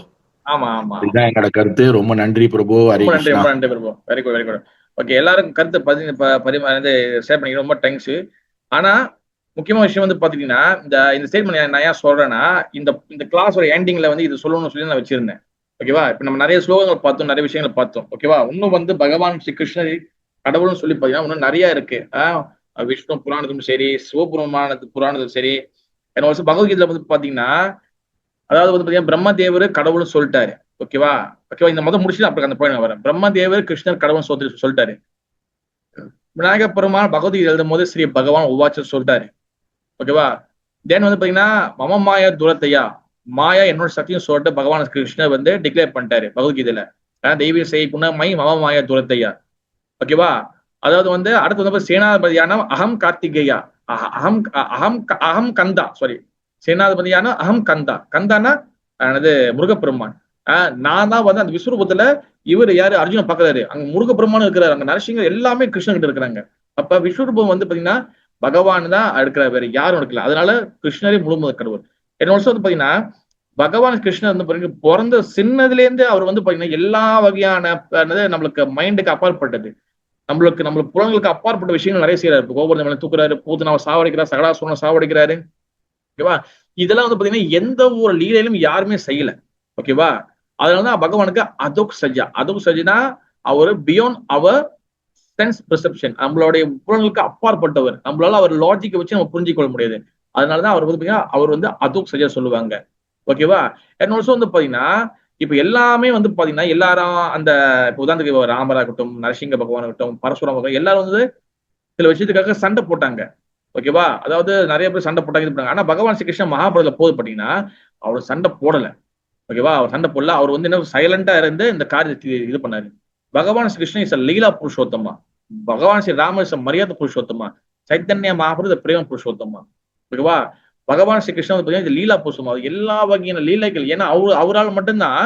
இதுதான் என்னோட கருத்து. ரொம்ப நன்றி பிரபு. ஹரே கிருஷ்ணா. நன்றி பிரபு. Very good very good. Okay, எல்லாரும் கருத்து பரிமாறி ஷேர் பண்ணிக்க ரொம்ப தேங்க்ஸ். ஆனா முக்கியமான விஷயம் வந்து பாத்தீங்கன்னா, இந்த ஸ்டேட்மெண்ட் நான் ஏன் சொல்றேன்னா, இந்த கிளாஸோட எண்டிங்ல வந்து இது சொல்லணும்னு சொல்லி நான் வச்சிருந்தேன். ஓகேவா? இப்ப நம்ம நிறைய ஸ்லோகங்கள் பார்த்தோம், நிறைய விஷயங்கள் பார்த்தோம். ஓகேவா? இன்னும் வந்து பகவான் ஸ்ரீ கிருஷ்ணர் கடவுள்னு சொல்லி பாத்தீங்கன்னா இன்னும் நிறைய இருக்கு. விஷ்ணு புராணத்தும் சரி, புராணத்தும் சரி, என்ன வருஷம் பகவத்கீதையில வந்து பாத்தீங்கன்னா, அதாவது வந்து பாத்தீங்கன்னா பிரம்மதேவர் கடவுள்னு சொல்லிட்டாரு. ஓகேவா? இந்த மதம் முடிச்சுட்டு அப்புறம் அந்த பாயிண்ட் வரேன். பிரம்மதேவர் கிருஷ்ணர் கடவுள் சொல்லிட்டாரு. விநாயகர் பெருமான் பகவத்கீதை எழுதும் போது ஸ்ரீ பகவான் உவாச்ச சொல்லிட்டாரு. ஓகேவா? தென் வந்து பாத்தீங்கன்னா மம மாயா துரத்தையா, மாயா என்னோட சக்தியும் சொல்லிட்டு பகவான் கிருஷ்ணர் வந்து டிக்ளேர் பண்ணிட்டாரு பகவத்கீதையில. தெய்வீக செய் புனமை மம மாயா துரத்தையா. ஓகேவா? அதாவது வந்து அடுத்து வந்து சேனாதிபதியான அகம் கார்த்திகேயா, அகம் அகம் அகம் கந்தா, சாரி, சேனாதிபதியான அகம் கந்தா. கந்தானா அது முருகப்பெருமான். நான் தான் வந்து அந்த விஸ்வரூபத்துல இவர் யாரு அர்ஜுன பாக்குறாரு, அங்க முருகப்பெருமான் இருக்கிறாரு, அங்க நரசிங்கர் எல்லாமே கிருஷ்ணன் கிட்ட இருக்கிறாங்க. அப்ப விஸ்வரூபம் வந்து பாத்தீங்கன்னா பகவான் தான் எடுக்கிறார், வேற யாரும் எடுக்கல. அதனால கிருஷ்ணரே முழுமுதற் கடவுள். என்ன வருஷம் வந்து பாத்தீங்கன்னா பகவான் கிருஷ்ணர் வந்து பாத்தீங்கன்னா பிறந்த சின்னதுல இருந்து அவர் வந்து பாத்தீங்கன்னா எல்லா வகையான நம்மளுக்கு மைண்டுக்கு அப்பாற்பட்டது, நம்மளுக்கு புலங்களுக்கு அப்பாற்பட்ட விஷயங்கள் நிறைய செய்யறாரு. கோபுரம் தூக்குறாரு, பூதனாவை சாவடிக்கிறார், சகடாசுரனை சாவடிக்கிறாரு. ஓகேவா? இதெல்லாம் வந்து பாத்தீங்கன்னா எந்த ஒரு லீலையிலும் யாருமே செய்யல. ஓகேவா? அதனாலதான் பகவானுக்கு அதோக் சஜா. அதோக் சஜினா அவர் பியாண்ட் அவர் சென்ஸ் பெர்செப்ஷன், நம்மளுடைய புலங்களுக்கு அப்பாற்பட்டவர். நம்மளால அவர் லாஜிக்கை வச்சு நம்ம புரிஞ்சுக்கொள்ள முடியாது. அதனாலதான் அவர் வந்து அவர் வந்து அதோக் சஜா சொல்லுவாங்க. ஓகேவா? என்ன வருஷம் வந்து பாத்தீங்கன்னா இப்ப எல்லாமே வந்து பாத்தீங்கன்னா எல்லாரும் அந்த உதாரணத்துக்கு ராமராகட்டும், நரசிங்க பகவான் ஆகட்டும், பரசுராம பகவான் எல்லாரும் வந்து சில விஷயத்துக்காக சண்டை போட்டாங்க. ஓகேவா? அதாவது நிறைய பேர் சண்டை போட்டாங்க, இது பண்ணாங்க. ஆனா பகவான் ஸ்ரீ கிருஷ்ணன் மகாபாரதத்துல போது பாத்தீங்கன்னா அவர் சண்டை போடல. ஓகேவா? அவர் சண்டை போடல. அவர் வந்து என்ன சைலண்டா இருந்து இந்த காரியத்தை இது பண்ணாரு. பகவான் ஸ்ரீ கிருஷ்ணன் இஸ் லீலா புருஷோத்தமா, பகவான் ஸ்ரீ ராம இஸ் மரியாதை புருஷோத்தமா, சைத்தன்ய மகாபாரத பிரேம புருஷோத்தமா. ஓகேவா? பகவான் ஸ்ரீ கிருஷ்ணன் வந்து லீலா புருஷமா, எல்லா வகையான லீலைகள். ஏன்னா அவரால் மட்டும்தான்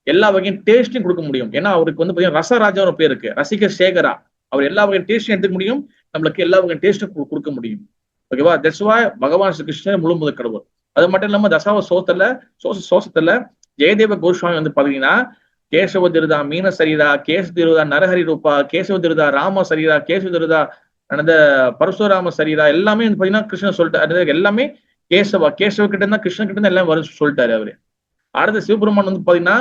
எல்லா வகையும் டேஸ்டையும் கொடுக்க முடியும். ஏன்னா அவருக்கு வந்து பாத்தீங்கன்னா ரசராஜா ஒரு பேர் இருக்கு, ரசிக சேகரா. அவர் எல்லா வகையும் டேஸ்டையும் எடுத்துக்க முடியும், நம்மளுக்கு எல்லா வகையும் டேஸ்டும் கொடுக்க முடியும். ஓகேவா? தட்ஸ் வை பகவான் ஸ்ரீ கிருஷ்ணன் முழு முதற் கடவுள். அது மட்டும் இல்லாம தசாவ சோசத்துல ஜெயதேவ கோஸ்வாமி வந்து பாத்தீங்கன்னா கேசவ திருதா மீன சரீரா, கேச திருதா நரஹரி ரூபா, கேசவ திருதா ராம சரீரா, கேசவ திருதா அந்த பரசுராம சரீரா, எல்லாமே வந்து பாத்தீங்கன்னா கிருஷ்ணன் சொல்லிட்டாரு. எல்லாமே கேசவ கிட்ட இருந்தா கிருஷ்ணன் கிட்ட இருந்தா எல்லாம் வரும் சொல்லிட்டாரு அவரு. அடுத்த சிவபெருமான் வந்து பாத்தீங்கன்னா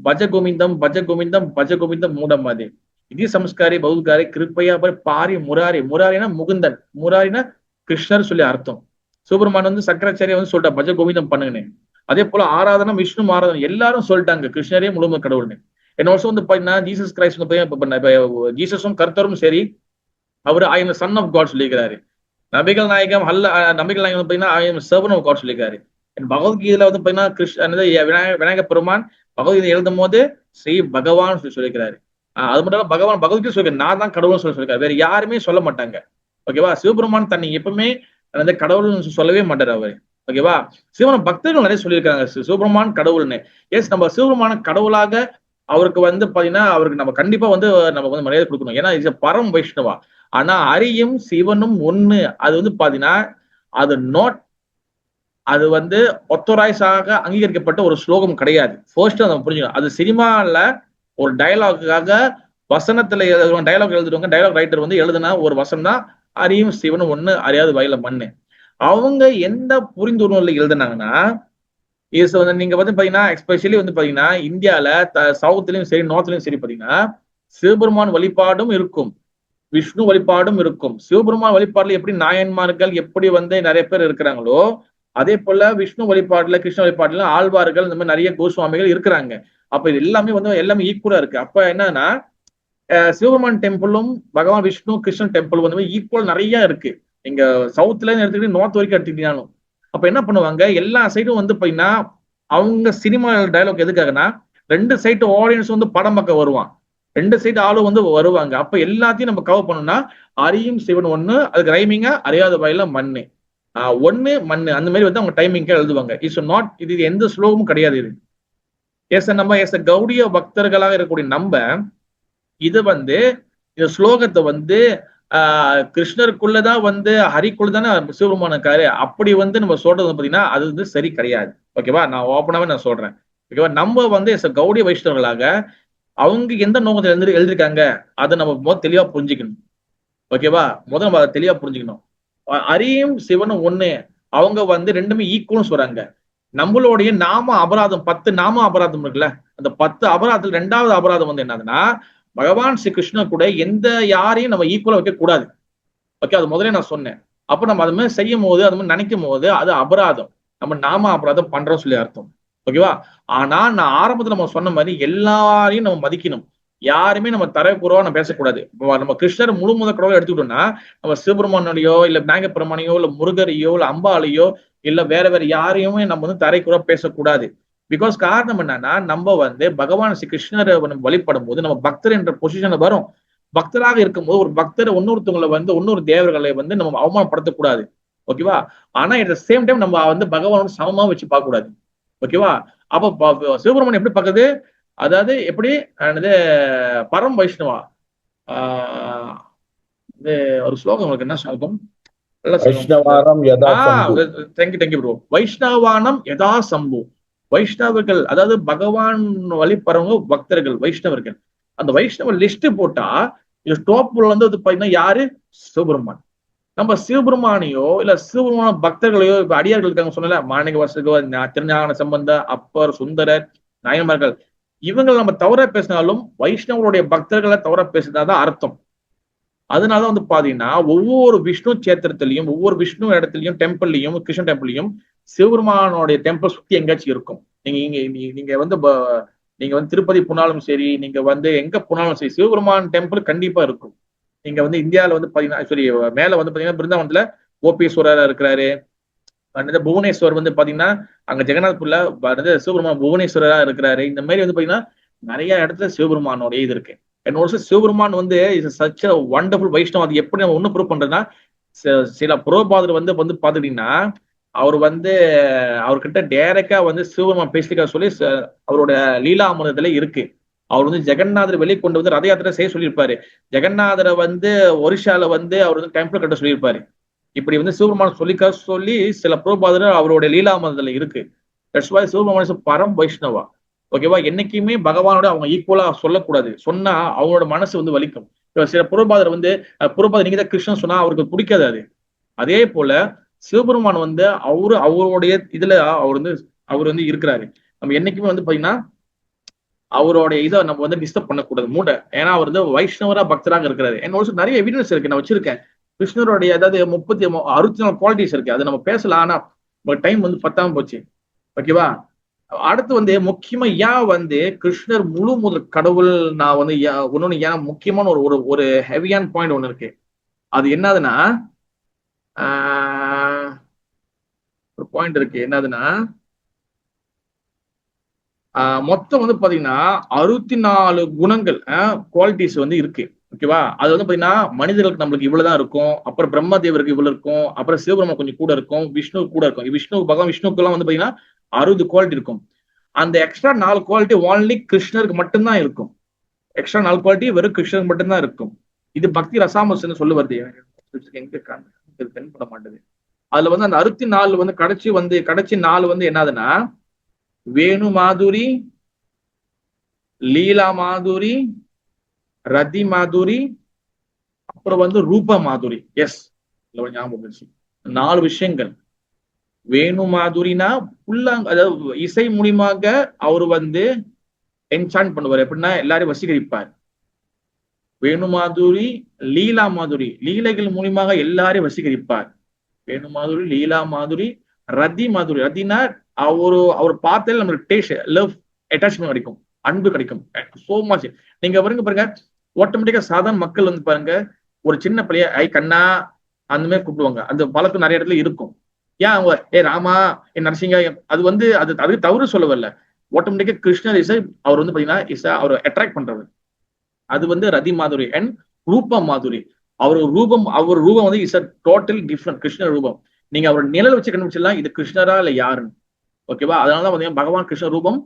பஜ கோவிந்தம் பஜ கோவிந்தம் பஜ கோவிந்தம் மூடமாதே இதி சம்ஸ்காரி பௌத்காரி கிருப்பையா பாரி முராரி. முராரினா முகுந்தன், முராரினா கிருஷ்ணர் சொல்லி அர்த்தம். சிவபெருமான் வந்து சக்கராச்சாரியா வந்து சொல்லிட்டா பஜ கோவிந்தம் பண்ணுங்கன்னு. அதே போல ஆராதனம் விஷ்ணு ஆராதனம் எல்லாரும் சொல்லிட்டாங்க கிருஷ்ணரே முழுமை கடவுள்னு. என்ன வருஷம் வந்து பாத்தீங்கன்னா ஜீசஸ் கிரைஸ்ட் வந்து ஜீசஸும் கர்த்தரும் சரி, அவர் I am son of God சொல்லியிருக்கிறாரு. நபிகள் நாயகம் நபிகள் நாயகம் பாத்தீங்கன்னா I am servant of God சொல்லியிருக்காரு. பகவத்கீதையில வந்து பாத்தீங்கன்னா விநாயக பெருமான் பகவத்கீதை எழுதும் போது ஸ்ரீ பகவான் சொல்லியிருக்கிறாரு. அது மட்டும் இல்ல பகவான் பகவத்கீதை சொல்லியிருக்காரு, நான் தான் கடவுள்னு சொல்லியிருக்காரு. வேற யாருமே சொல்ல மாட்டாங்க. ஓகேவா? சிவபெருமான் தன்னை எப்பவுமே கடவுள்னு சொல்லவே மாட்டாரு அவரு. ஓகேவா? சிவன பக்தர்கள் நிறைய சொல்லியிருக்காங்க சிவபெருமான் கடவுள்னு. எஸ், நம்ம சிவபெருமான கடவுளாக அவருக்கு வந்து பாத்தீங்கன்னா அவருக்கு நம்ம கண்டிப்பா வந்து நம்ம வந்து மரியாதை கொடுக்கணும். ஏன்னா இது பரம் வைஷ்ணவா. ஆனா அரியும் சிவனும் ஒண்ணு, அது வந்து பாத்தீங்கன்னா அது வந்து ஒத்தரைஸாக அங்கீகரிக்கப்பட்ட ஒரு ஸ்லோகம் கிடையாது. ஃபர்ஸ்ட் நம்ம புரிஞ்சுக்கணும். அது சினிமால ஒரு டயலாகுக்காக வசனத்துல எழுதுறவங்க, டயலாக் எழுதுறவங்க, டயலாக் ரைட்டர் வந்து எழுதுனா ஒரு வசனம் தான் அரியும் சிவனும் ஒண்ணு, அறியாது வயல மண்ணு. அவங்க எந்த புரிந்துணர்வுல எழுதுனாங்கன்னா நீங்க வந்து பாத்தீங்கன்னா எஸ்பெஷலி வந்து பாத்தீங்கன்னா இந்தியால சவுத்லயும் சரி நார்த்லயும் சரி பாத்தீங்கன்னா சிவபெருமான் வழிபாடும் இருக்கும், விஷ்ணு வழிபாடும் இருக்கும். சிவபெருமான் வழிபாடுல எப்படி நாயன்மார்கள் எப்படி வந்து நிறைய பேர் இருக்கிறாங்களோ அதே போல விஷ்ணு வழிபாடுல கிருஷ்ண வழிபாடுல ஆழ்வார்கள் இந்த மாதிரி நிறைய கோஸ்வாமிகள் இருக்கிறாங்க. அப்ப இது எல்லாமே ஈக்குவலா இருக்கு. அப்ப என்னன்னா சிவபெருமான் டெம்பிளும் பகவான் விஷ்ணு கிருஷ்ணன் டெம்பிள் வந்து ஈக்குவல் நிறைய இருக்கு. நீங்க சவுத்ல எடுத்துக்கிட்டு நார்த் வரைக்கும் எடுத்துக்கிட்டீங்கன்னாலும். அப்ப என்ன பண்ணுவாங்க, எல்லா சைடும் வந்து பாத்தீங்கன்னா அவங்க சினிமா டயலாக் எதுக்காகனா ரெண்டு சைடு ஆடியன்ஸ் வந்து படம் பார்க்க வருவான், ரெண்டு சைடு ஆளும் வந்து வருவாங்க. அப்ப எல்லாத்தையும் நம்ம கவர் பண்ணணும்னா அரியும் சிவன் ஒண்ணு, அதுக்கு ரைமிங்கா அறியாத வயல மண்ணு ஒண்ணு மண்ணு, அந்த மாதிரி வந்து அவங்க டைமிங்க எழுதுவாங்க. இட்ஸ் நாட், இது எந்த ஸ்லோகமும் கிடையாது. இது நம்ம கௌடிய பக்தர்களாக இருக்கக்கூடிய நம்ம இது வந்து இந்த ஸ்லோகத்தை வந்து கிருஷ்ணருக்குள்ளதான் வந்து ஹரிக்குள்ளதானே சிவபெருமான் இருக்காரு, அப்படி வந்து நம்ம சொல்றது பாத்தீங்கன்னா அது வந்து சரி கிடையாது. ஓகேவா? நான் ஓப்பனாவே நான் சொல்றேன். ஓகேவா? நம்ம வந்து கௌடிய வைஷ்ணவர்களாக அவங்க எந்த நோக்கத்தை எழுதிருக்காங்க அதை நம்ம முதல் தெளிவா புரிஞ்சுக்கணும். ஓகேவா? முதல் நம்ம அதை தெளிவா புரிஞ்சுக்கணும். அரியும் சிவனும் ஒண்ணு, அவங்க வந்து ரெண்டுமே ஈக்குவல்னு சொல்றாங்க. நம்மளுடைய நாம அபராதம் 10 நாம அபராதம் இருக்குல்ல, அந்த 10 அபராதத்துல 2வது அபராதம் வந்து என்னதுன்னா பகவான் ஸ்ரீ கிருஷ்ணர் கூட எந்த யாரையும் நம்ம ஈக்குவலா வைக்க கூடாது. ஓகே, அது முதல்ல நான் சொன்னேன். அப்ப நம்ம அது மாதிரி செய்யும் போது, அது மாதிரி நினைக்கும் போது அது அபராதம். நம்ம அபராதம் பண்றோம் சொல்லி அர்த்தம். ஓகேவா? ஆனா நான் ஆரம்பத்துல நம்ம சொன்ன மாதிரி எல்லாரையும் நம்ம மதிக்கணும். யாருமே நம்ம தரக்குறவா நம்ம பேசக்கூடாது. நம்ம கிருஷ்ணர் முழு முதல் கடவுளை எடுத்துக்கிட்டோம்னா, நம்ம சிவபெருமானையோ இல்ல நாகப்பெருமானையோ இல்ல முருகரையோ இல்ல அம்பாளையோ இல்ல வேற யாரையுமே நம்ம வந்து தரைக்குறவா பேசக்கூடாது. பிகாஸ் காரணம் என்னன்னா, நம்ம வந்து பகவான் ஸ்ரீ கிருஷ்ணரை வழிபடும் போது நம்ம பக்தர் என்ற பொசிஷன்ல வரும். பக்தராக இருக்கும்போது ஒரு பக்தரை இன்னொருத்தவங்களை வந்து இன்னொரு தேவர்களை வந்து நம்ம அவமானப்படுத்தக்கூடாது. ஓகேவா? ஆனா அட் த சேம் டைம் நம்ம வந்து பகவானோட சமமா வச்சு பார்க்க கூடாது. ஓகேவா? அப்ப சிவபெருமான் எப்படி பார்க்குது? அதாவது எப்படி பரம் வைஷ்ணவா ஒரு ஸ்லோகம் உங்களுக்கு என்ன ஸ்லோகம்? Thank you bro. வைஷ்ணவானம் யதா சம்பு. வைஷ்ணவர்கள் அதாவது பகவான் வழிபடுறவங்க பக்தர்கள் வைஷ்ணவர்கள். அந்த வைஷ்ணவ லிஸ்ட் போட்டா இது டாப்ல வந்து பாத்தீங்கன்னா யாரு? சிவபெருமான். நம்ம சிவபெருமானையோ இல்ல சிவபெருமான பக்தர்களையோ இப்ப அடியார்கள் இருக்காங்க சொன்னல, மாணிக்க வாசகர், திருஞான சம்பந்த, அப்பர், சுந்தரர், நாயன்மார்கள், இவங்களை நம்ம தவற பேசினாலும் வைஷ்ணவருடைய பக்தர்களை தவற பேசினாதான் அர்த்தம். அதனால வந்து பாத்தீங்கன்னா ஒவ்வொரு விஷ்ணு சேத்திரத்திலையும் ஒவ்வொரு விஷ்ணு இடத்துலயும் டெம்பிள்லயும் கிருஷ்ண டெம்பிள்லயும் சிவபெருமானுடைய டெம்பிள் சுத்தி எங்கேயாச்சும் இருக்கும். நீங்க வந்து திருப்பதி போனாலும் சரி, நீங்க வந்து எங்க போனாலும் சரி, சிவபெருமான் டெம்பிள் கண்டிப்பா இருக்கும். நீங்க வந்து இந்தியாவில வந்து பாத்தீங்கன்னா சரி, மேல வந்து பாத்தீங்கன்னா பிருந்தாவனத்துல கோபீஸ்வரர் இருக்கிறாரு. புவனேஸ்வர் வந்து பாத்தீங்கன்னா அங்க ஜெகநாத்பூர்ல சிவபெருமான் புவனேஸ்வரரா இருக்கிறாரு. இந்த மாதிரி வந்து பாத்தீங்கன்னா நிறைய இடத்துல சிவபெருமானோட இது இருக்கு. என்னோட சிவபெருமான் வந்து சச் அ வண்டர்ஃபுல் வைஷ்ணவ். அது எப்படி நம்ம ஒண்ணு ப்ரூவ் பண்றதுன்னா, சில புரோபாதர் வந்து பாத்துட்டீங்கன்னா அவர் வந்து அவர்கிட்ட டைரக்டா வந்து சிவபெருமான் பேசிக்க சொல்லி அவரோட லீலா அமிர்தத்துல இருக்கு. அவர் வந்து ஜெகநாதர் வெளியே கொண்டு வந்து ரத யாத்திரை செய்ய சொல்லியிருப்பாரு. ஜெகநாதரை வந்து ஒரிஷால வந்து அவர் வந்து டெம்பிள் கட்ட சொல்லியிருப்பாரு. இப்படி வந்து சிவபெருமான் சொல்லி சில புரோபாதர் அவருடைய லீலா அமிர்தத்துல இருக்கு. தட்ஸ் வை சிவபெருமான் பரம் வைஷ்ணவா. ஓகேவா? என்னைக்குமே பகவானோட அவங்க ஈக்குவலா சொல்லக்கூடாது. சொன்னா அவங்களோட மனசு வந்து வலிக்கும். சில புரோபாதர் வந்து புரோபாதர் நீங்க தான் கிருஷ்ணன் சொன்னா அவருக்கு பிடிக்காது. அது அதே போல சிவபெருமான் வந்து அவருடைய இதுல அவர் வந்து இருக்கிறாரு. நம்ம என்னைக்குமே வந்து பாத்தீங்கன்னா அவருடைய இதை நம்ம வந்து டிஸ்டர்ப் பண்ணக்கூடாது மூட. ஏன்னா அவர் வந்து வைஷ்ணவரா பக்தராக இருக்கிறாரு. என்னோட நிறைய எவிடன்ஸ் இருக்கு, நான் வச்சிருக்கேன். கிருஷ்ணருடைய அதாவது 64 குவாலிட்டிஸ் இருக்கு. அதை நம்ம பேசலாம். ஆனா டைம் வந்து பத்தாம போச்சு. ஓகேவா? அடுத்து வந்து முக்கியமா ஏன் வந்து கிருஷ்ணர் முழு முதல் கடவுள் நான் வந்து இன்னொன்னு ஏன் முக்கியமான ஒரு ஹெவியான பாயிண்ட் ஒண்ணு இருக்கு. அது என்னதுன்னா ஒரு பாயிண்ட் இருக்கு. என்னதுன்னா மொத்தம் வந்து பாத்தீங்கன்னா 64 குணங்கள் குவாலிட்டிஸ் வந்து இருக்கு. ஓகேவா? அது வந்து பாத்தீங்கன்னா மனிதர்களுக்கு நம்மளுக்கு இவ்வளவுதான் இருக்கும், அப்புறம் பிரம்ம தேவருக்கு இவ்வளவு இருக்கும், அப்புறம் சிவபிரம்ம கொஞ்சம் கூட இருக்கும், விஷ்ணு கூட இருக்கும். பகவான் விஷ்ணுக்கு எல்லாம் வந்து பாத்தீங்கன்னா 60 குவாலிட்டி இருக்கும். அந்த எக்ஸ்ட்ரா 4 குவாலிட்டி ஒன்லி கிருஷ்ணருக்கு மட்டும்தான் இருக்கும். எக்ஸ்ட்ரா 4 குவாலிட்டி வெறும் கிருஷ்ணருக்கு மட்டும்தான் இருக்கும். இது பக்தி ரசாமஸ்ன்னு சொல்லு வருது. எங்க தென்பட மாட்டேது. அதுல வந்து அந்த 64 வந்து கடைசி 4 வந்து என்னதுன்னா வேணு மாதுரி, லீலா மாதுரி, ரதி மாதுரி, அப்புறம் வந்து ரூப மாதுரி. எஸ், ஞாபகம் 4 விஷயங்கள். வேணு மாதுரினா அதாவது இசை மூலியமாக அவர் வந்து என்சான் பண்ணுவார். எப்படின்னா எல்லாரையும் வசீகரிப்பார். வேணு மாதுரி, லீலா மாதுரி, லீலைகள் மூலியமாக எல்லாரையும் வசீகரிப்பார். வேணு மாதுரி, லீலா மாதுரி, ரதி மாதுரி. ரதினா அவர் பார்த்தாலே நம்மளுக்கு டேஸ்ட் லவ் அட்டாச்மெண்ட் கிடைக்கும், அன்பு கிடைக்கும். So much. நீங்க பாருங்க ஆட்டோமேட்டிக்கா சாதாரண மக்கள் வந்து பாருங்க ஒரு சின்ன பிள்ளைய ஐ கண்ணா அந்த மாதிரி கூப்பிடுவாங்க. அந்த பழக்கம் நிறைய இடத்துல இருக்கும். ஏன் அவங்க ராமா நரசிங்கா அது வந்து அதுக்கு தவறு சொல்ல வரல. ஆட்டோமேட்டிக்கா கிருஷ்ணர் அவர் வந்து பாத்தீங்கன்னா அவர் அட்ராக்ட் பண்றவர். அது வந்து ரதி மாதுரி. அண்ட் ரூப மாதுரி, அவர் ரூபம் வந்து இஸ் அ டோட்டல் டிஃப்ரெண்ட். கிருஷ்ணர் ரூபம் நீங்க அவர் நிழல் வச்சு கண்டுபிடிச்சிடலாம் இது கிருஷ்ணரா இல்ல யாருன்னு. ஓகேவா? அதனாலதான் பாத்தீங்கன்னா பகவான் கிருஷ்ண ரூபம்,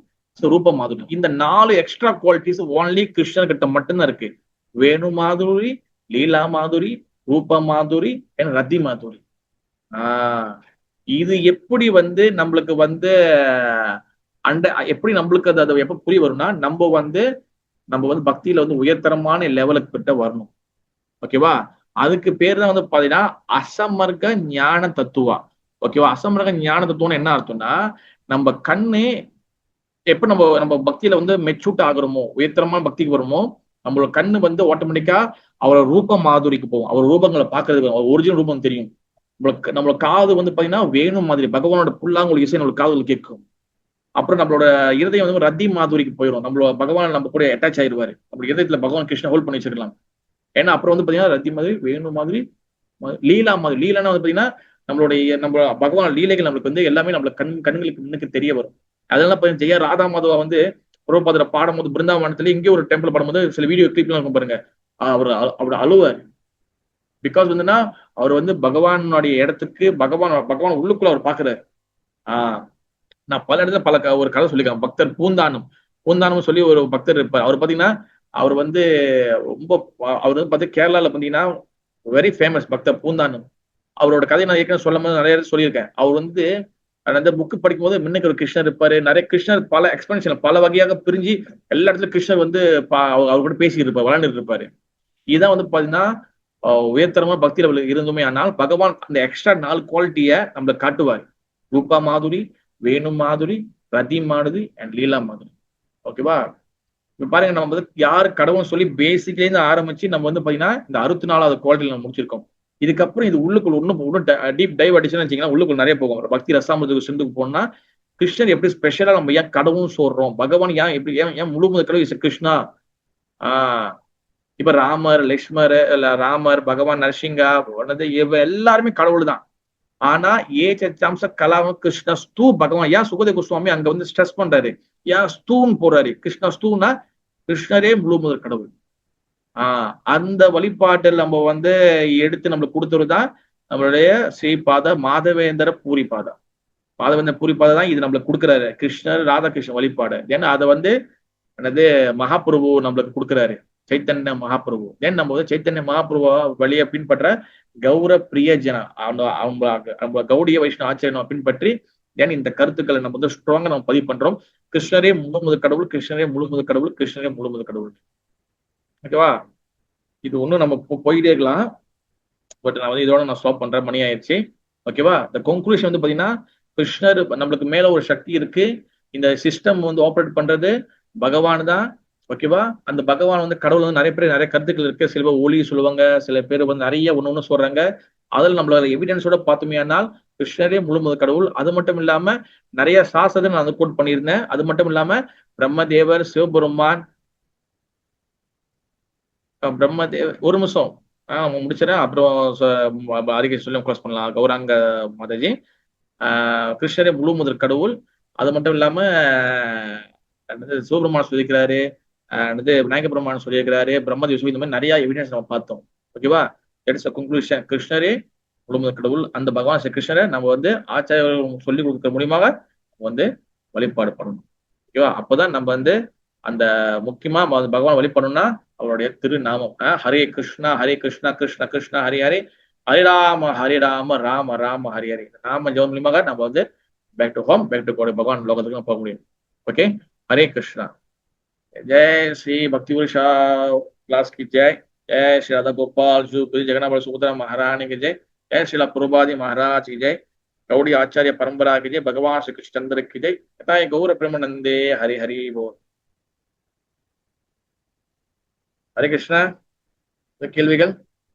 ரூப மாதுரி. இந்த 4 எக்ஸ்ட்ரா குவாலிட்டிஸ் ஒன்லி கிருஷ்ணர் கிட்ட மட்டும்தான் இருக்கு. வேணு மாதுரி, லீலா மாதுரி, ரூப மாதுரி அண்ட் ரதி மாதுரி. இது எப்படி வந்து நம்மளுக்கு வந்து எப்படி நம்மளுக்கு அது எப்ப புரிய வரும்னா நம்ம வந்து பக்தியில வந்து உயர்தரமான லெவலுக்கு கிட்ட வரணும். ஓகேவா? அதுக்கு பேர் தான் வந்து பாத்தீங்கன்னா அசமர்க ஞான தத்துவா. ஓகேவா? அசமர்க ஞான தத்துவம் என்ன அர்த்தம்னா நம்ம கண்ணு எப்ப நம்ம பக்தியில வந்து மெச்சூட் ஆகுறோமோ, உயர்தரமான பக்திக்கு வருமோ, நம்மளோட கண்ணு வந்து ஆட்டோமேட்டிக்கா அவரோட ரூப மாதுரிக்கு போகும். அவர் ரூபங்களை பார்க்கறது அவர் ஒரிஜினல் ரூபம் தெரியும். நம்மளோட காது வந்து பாத்தீங்கன்னா வேணும் மாதிரி பகவானோட புல்லாங்குழல் இசை நம்மளோட காதுல கேட்கும். அப்புறம் நம்மளோட இருதயம் வந்து ரத்தி மாதுரிக்கு போயிடும். நம்மளோட பகவான் நம்ம கூட அட்டாச் ஆயிடுவாரு. நம்ம இருதயத்துல பகவான் கிருஷ்ணா ஹோல்ட் பண்ணி வச்சிருக்கலாம். ஏன்னா அப்புறம் வந்து பாத்தீங்கன்னா ரத்தி மாதிரி வேணும் மாதிரி லீலா மாதிரி. லீலானா வந்து பாத்தீங்கன்னா நம்ம பகவான் லீலைகள் நம்மளுக்கு வந்து எல்லாமே நம்மள கண்களுக்கு முன்னுக்கு தெரிய வரும். அதெல்லாம் பாத்தீங்கன்னா ஜெயா ராதா மாதவா வந்து பிரபுபாதரை பாடும்போது பிருந்தாவனத்துல இங்கே ஒரு டெம்பிள் பாடும்போது சில வீடியோ கிளிப்லாம் இருக்கும் பாருங்க. அவர் அழுவார். பிகாஸ் வந்துன்னா அவர் வந்து பகவானுடைய இடத்துக்கு பகவான் உள்ளுக்குள்ள அவர் பாக்குறாரு. நான் பல இடத்துல ஒரு கதை சொல்லிக்கிறேன். பக்தர் பூந்தானம் சொல்லி ஒரு பக்தர் இருப்பார். அவர் பாத்தீங்கன்னா அவர் வந்து ரொம்ப அவர் வந்து பாத்தீங்கன்னா கேரளால பாத்தீங்கன்னா வெரி ஃபேமஸ் பக்தர் பூந்தானம். அவரோட கதையை நான் ஏற்கனவே சொல்லும் போது நிறைய சொல்லியிருக்கேன். அவர் வந்து அந்த புக்கு படிக்கும் போது முன்னுக்கு ஒரு கிருஷ்ணர் இருப்பாரு. நிறைய கிருஷ்ணர் பல எக்ஸ்பென்ஷன் பல வகையாக பிரிஞ்சு எல்லா இடத்துல கிருஷ்ணர் வந்து அவர் கூட பேசிட்டு இருப்பார், விளையாண்டுட்டு இருப்பாரு. இதுதான் வந்து பாத்தீங்கன்னா உயர்தரமா பக்தி லெவலுக்கு இருந்துமே. ஆனால் பகவான் அந்த எக்ஸ்ட்ரா 4 குவாலிட்டியை நம்மளுக்கு காட்டுவார். ரூபா மாதுரி, வேணு மாதுரி, ரதி மாதுரி அண்ட் லீலா மாதுரி. ஓகேவா? இப்ப பாருங்க, நம்ம வந்து யாரு கடவுள் சொல்லி பேசிக்ல இருந்து ஆரம்பிச்சு நம்ம வந்து பாத்தீங்கன்னா இந்த 64வது குவாலிட்டியில நம்ம முடிச்சிருக்கோம். இதுக்கப்புறம் இது உள்ளுக்குள்ள இன்னும் டீப் டைவ் அடிச்சுன்னு வச்சீங்கன்னா உள்ளுக்குள்ள நிறைய போகும். பக்தி ரசாமிரத சிந்துக்கு போனா கிருஷ்ணர் எப்படி ஸ்பெஷலா நம்ம ஏன் கடவுள் சொல்றோம், பகவான் ஏன் முழுமுதல் கடவுள் இஸ் கிருஷ்ணா. இப்ப ராமர், லக்ஷ்மர், ராமர், பகவான் நரசிங்கா எல்லாருமே கடவுள் தான். ஆனா சச்சாம்ச கலாம கிருஷ்ண ஸ்தூ பகவான். ஏன் சுகதேவ கோஸ்வாமி அங்க வந்து ஸ்ட்ரெஸ் பண்றாரு, ஏன் ஸ்தூன்னு போறாரு? கிருஷ்ணா ஸ்தூனா கிருஷ்ணரே முழுமுதல் கடவுள். அந்த வழிபாட்டில் நம்ம வந்து எடுத்து நம்மளுக்கு கொடுத்துருதான் நம்மளுடைய ஸ்ரீபாத மாதவேந்திர பூரிபாதா. மாதவேந்திர பூரிபாதா தான் இது நம்மளுக்கு கொடுக்குறாரு கிருஷ்ணர் ராதாகிருஷ்ணன் வழிபாடு. ஏன்னா அதை வந்து என்னது மகாபிரபு நம்மளுக்கு கொடுக்குறாரு, சைத்தன்ய மகாபிரபு. ஏன் நம்ம வந்து சைத்தன்ய மகாபிரபு வழியை பின்பற்ற கௌர பிரியஜன அவங்க கௌடிய வைஷ்ணவ ஆச்சரியம் பின்பற்றி ஏன் இந்த கருத்துக்களை நம்ம வந்து ஸ்ட்ராங்கா நம்ம பதிவு பண்றோம். கிருஷ்ணரே முழுமுதல் கடவுள், கிருஷ்ணரே முழுமுதல் கடவுள், கிருஷ்ணரே முழுமுதல் கடவுள். ஓகேவா? இது ஒன்றும் நம்ம போயிட்டே இருக்கலாம். பட் நான் வந்து இதோட நான் ஸ்டாப் பண்றேன், மணி ஆயிடுச்சு. ஓகேவா? இந்த கன்க்ளூஷன் வந்து பாத்தீங்கன்னா கிருஷ்ணர் நம்மளுக்கு மேல ஒரு சக்தி இருக்கு. இந்த சிஸ்டம் வந்து ஆப்ரேட் பண்றது பகவான் தான். ஓகேவா? அந்த பகவான் வந்து கடவுள் வந்து நிறைய பேர் நிறைய கருத்துக்கள் இருக்கு. சில பேர் ஒளி சொல்லுவாங்க, சில பேர் வந்து நிறைய ஒண்ணு சொல்றாங்க. அதில் நம்மளோட எவிடன்ஸோட பார்த்தோமேனால் கிருஷ்ணரே முழுமுதல் கடவுள். அது மட்டும் இல்லாம நிறைய சாஸ்திரத்தை நான் கோட் பண்ணியிருந்தேன். அது மட்டும் இல்லாம பிரம்மதேவர், சிவபெருமான், பிரம்மதேவர் ஒரு நிமிஷம் முடிச்சிடறேன். அப்புறம் அறிக்கை சொல்லி க்ளோஸ் பண்ணலாம். கௌராங்க மாதாஜி, கிருஷ்ணரே முழுமுதல் கடவுள். அது மட்டும் இல்லாம சிவபெருமான் சொல்லியிருக்கிறாரு, விநாயக பெருமான் சொல்லியிருக்கிறாரு, பிரம்மதேவ இந்த மாதிரி நிறைய எவிடன்ஸ் நம்ம பார்த்தோம். ஓகேவா? That's the conclusion. கிருஷ்ணரே முழுமுதல் கடவுள். அந்த பகவான் ஸ்ரீ கிருஷ்ணரை நம்ம வந்து ஆச்சாரியர்கள் சொல்லிக் கொடுக்கிற மூலியமாக வந்து வழிபாடு பண்ணணும். ஓகேவா? அப்போதான் நம்ம வந்து அந்த முக்கியமா பகவான் வழிபடணும்னா அவருடைய திருநாமம் ஹரே கிருஷ்ணா ஹரே கிருஷ்ணா கிருஷ்ண கிருஷ்ணா ஹரி ஹரே, ஹரே ராம ராம ராம ஹரி ஹரே. இந்த நாம ஜெபம் மூலியமாக நம்ம வந்து back to home, back to கோடி பகவான் லோகத்துக்கு போக முடியும். ஓகே? ஹரே கிருஷ்ணா. जय श्री भक्ति क्लास की जय, जय श्री राधा गोपाल जगन्नाथ सुभद्रा महारानी की जय, जय श्री प्रभुपाद महाराज की जय, गौड़ी आचार्य परंपरा की जय, भगवान श्री कृष्णचंद्र की जय, तथा गौर प्रेमानंदे हरि हरि बोल. हरे कृष्णा. கேள்விகள்?